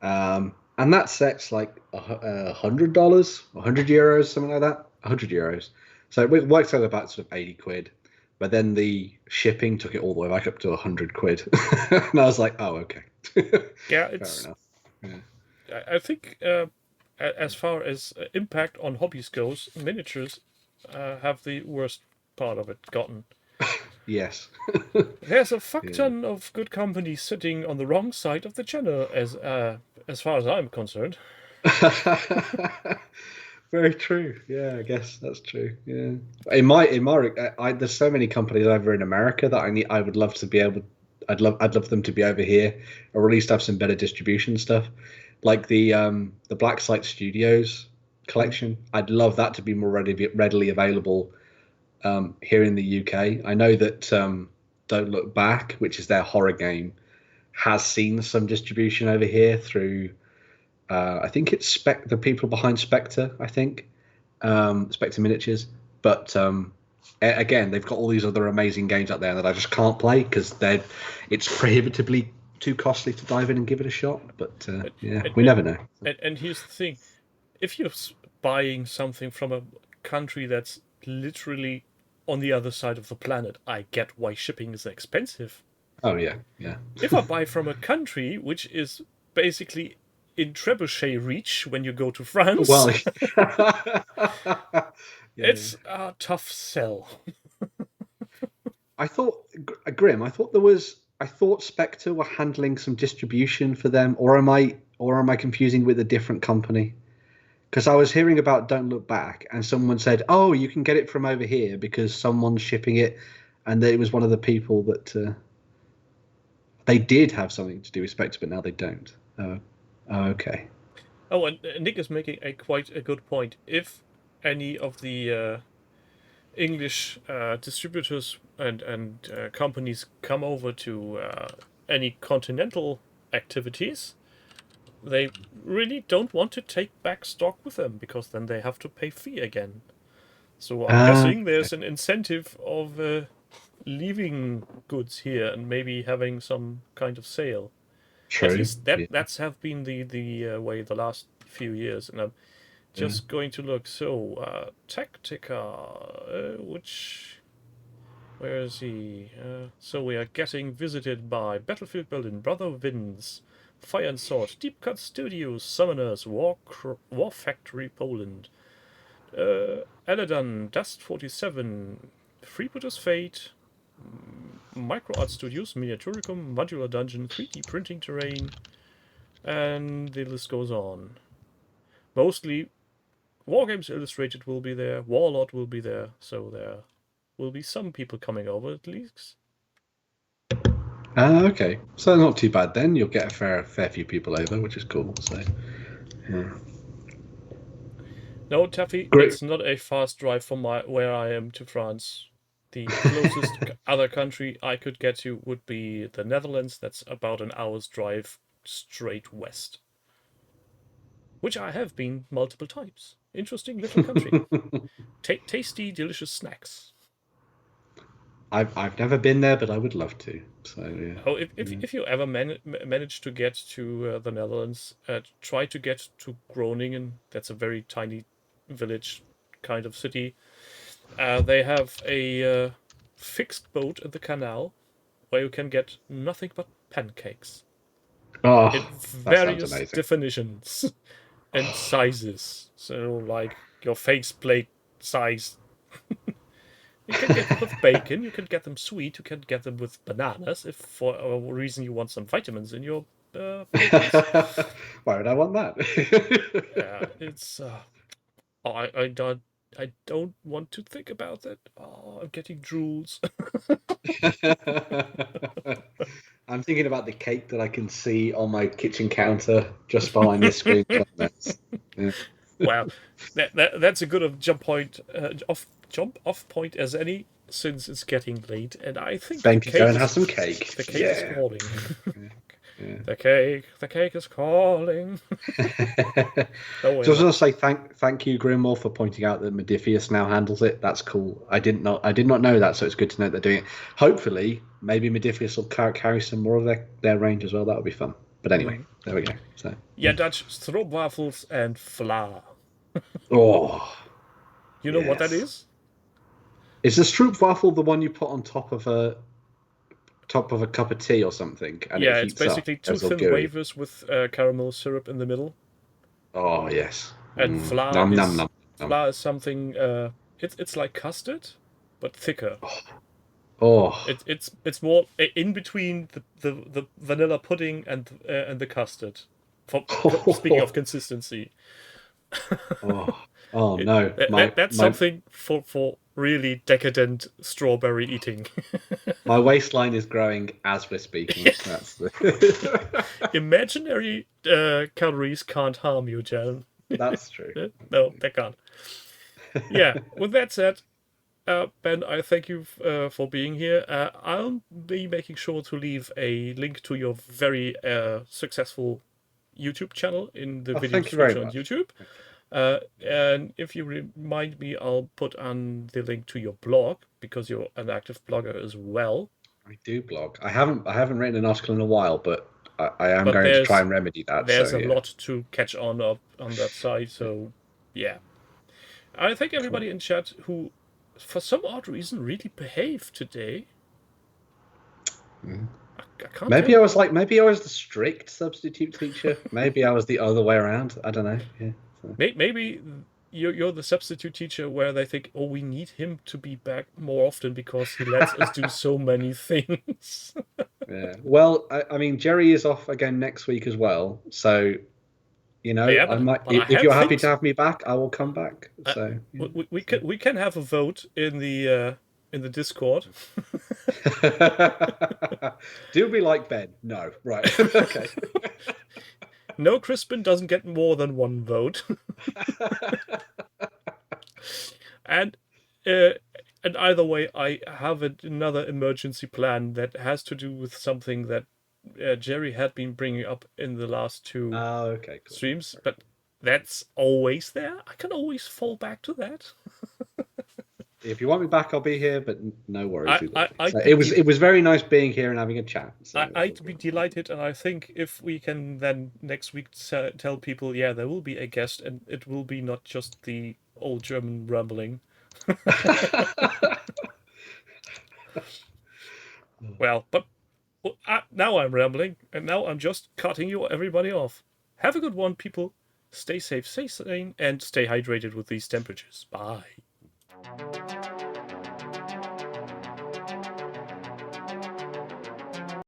C: And that set's like $100, €100, something like that. €100. So it worked out about sort of 80 quid. But then the shipping took it all the way back up to 100 quid. And I was like, oh, okay.
B: Yeah,
C: Fair
B: it's.
C: enough. Yeah.
B: I think as far as impact on hobbies goes, miniatures have the worst part of it gotten.
C: Yes.
B: There's a fuck ton of good companies sitting on the wrong side of the channel, as far as I'm concerned.
C: Very true. Yeah, I guess that's true. Yeah. There's so many companies over in America that I would love to be able. I'd love them to be over here, or at least have some better distribution stuff, like the Black Site Studios collection. I'd love that to be more readily available here in the UK. I know that Don't Look Back, which is their horror game, has seen some distribution over here through. I think it's the people behind Spectre. I think Spectre Miniatures, but again, they've got all these other amazing games out there that I just can't play because it's prohibitively too costly to dive in and give it a shot. But we never know.
B: And here's the thing: if you're buying something from a country that's literally on the other side of the planet, I get why shipping is expensive.
C: Oh yeah.
B: If I buy from a country which is basically in trebuchet reach when you go to France,
C: Well,
B: it's a tough sell.
C: I thought Grim. I thought Spectre were handling some distribution for them, or am I confusing with a different company? Because I was hearing about Don't Look Back, and someone said, "Oh, you can get it from over here because someone's shipping it," and it was one of the people that they did have something to do with Spectre, but now they don't. Okay.
B: Oh, and Nick is making quite a good point. If any of the English distributors and companies come over to any continental activities, they really don't want to take back stock with them because then they have to pay fee again. So I'm guessing there's an incentive of leaving goods here and maybe having some kind of sale.
C: True.
B: At least that's have been the way the last few years, and I'm just going to look. So Tactica, where is he? So we are getting visited by Battlefield Berlin, Brother Winds, Fire and Sword, Deep Cut Studios, Summoners, War Factory Poland, Aladdin, Dust 47, Freebooters Fate, Micro Art Studios, Miniaturicum, Modular Dungeon, 3D Printing Terrain, and the list goes on. Mostly Wargames Illustrated will be there, Warlord will be there, so there will be some people coming over at least.
C: Okay. So not too bad then. You'll get a fair few people over, which is cool. So, yeah.
B: No, Taffy, it's not a fast drive from where I am to France. The closest other country I could get to would be the Netherlands. That's about an hour's drive straight west. Which I have been multiple times. Interesting little country. Tasty, delicious snacks.
C: I've never been there, but I would love to. So yeah.
B: Oh, if you ever manage to get to the Netherlands, try to get to Groningen. That's a very tiny village kind of city. They have a fixed boat in the canal where you can get nothing but pancakes.
C: Oh,
B: in various definitions and sizes. So, like your faceplate size. You can get them with bacon, you can get them sweet, you can get them with bananas if for a reason you want some vitamins in your
C: Why would I want that?
B: Yeah, it's... I I don't want to think about that. Oh, I'm getting drools.
C: I'm thinking about the cake that I can see on my kitchen counter just behind this screen. Yeah.
B: Wow, that's a good jump off point as any, since it's getting late, and I think
C: Thank you. Go and have some cake.
B: the cake is
C: Yeah.
B: calling.
C: Yeah.
B: The cake is calling.
C: Just want to say thank you, Grimwolf, for pointing out that Modifius now handles it. That's cool. I did not know that, so it's good to know they're doing it. Hopefully, maybe Modifius will carry some more of their range as well. That would be fun. But anyway, there we go. So
B: Yeah, Dutch stroopwafels and fla.
C: oh,
B: You know what that
C: yes.
B: is?
C: Is the stroopwafel the one you put on top of a cup of tea or something? And
B: Yeah,
C: it
B: it's
C: heats
B: basically
C: up,
B: two
C: it's all
B: thin
C: gooey.
B: wafers with caramel syrup in the middle.
C: Oh yes.
B: And fla
C: Nom,
B: is
C: nom, nom, nom.
B: fla is something. It's like custard, but thicker.
C: Oh,
B: It's more in between the vanilla pudding and the custard. Speaking of consistency,
C: oh no.
B: that's something for really decadent strawberry eating.
C: My waistline is growing as we're speaking. That's the...
B: Imaginary calories can't harm you, Jan.
C: That's true.
B: No, they can't. Yeah. With that said, Ben, I thank you for being here. I'll be making sure to leave a link to your very successful YouTube channel in the video
C: thank you very
B: description on
C: much.
B: YouTube. And if you remind me, I'll put on the link to your blog, because you're an active blogger as well.
C: I do blog. I haven't written an article in a while, but I am going to try and remedy that.
B: There's a lot to catch on that side, so yeah. I thank everybody in chat who, for some odd reason, really behaved today.
C: Maybe I was the strict substitute teacher. Maybe I was the other way around. I don't know. Yeah. So.
B: Maybe you're the substitute teacher where they think, oh, we need him to be back more often because he lets us do so many things.
C: Yeah. Well, I mean, Jerry is off again next week as well, so you know,
B: Yeah,
C: I might. If you're happy to have me back, I will come back. So
B: we can have a vote in the Discord.
C: Do we like Ben? No. Right. Okay.
B: No, Crispin doesn't get more than one vote. And either way, I have another emergency plan that has to do with something that Jerry had been bringing up in the last two streams, but that's always there. I can always fall back to that.
C: If you want me back, I'll be here, but no worries.
B: It
C: was very nice being here and having a chat. So
B: I'd be delighted, and I think if we can then next week tell people, yeah, there will be a guest, and it will be not just the old German rambling. Well, but now I'm rambling, and now I'm just cutting everybody off. Have a good one, people. Stay safe, stay sane, and stay hydrated with these temperatures. Bye.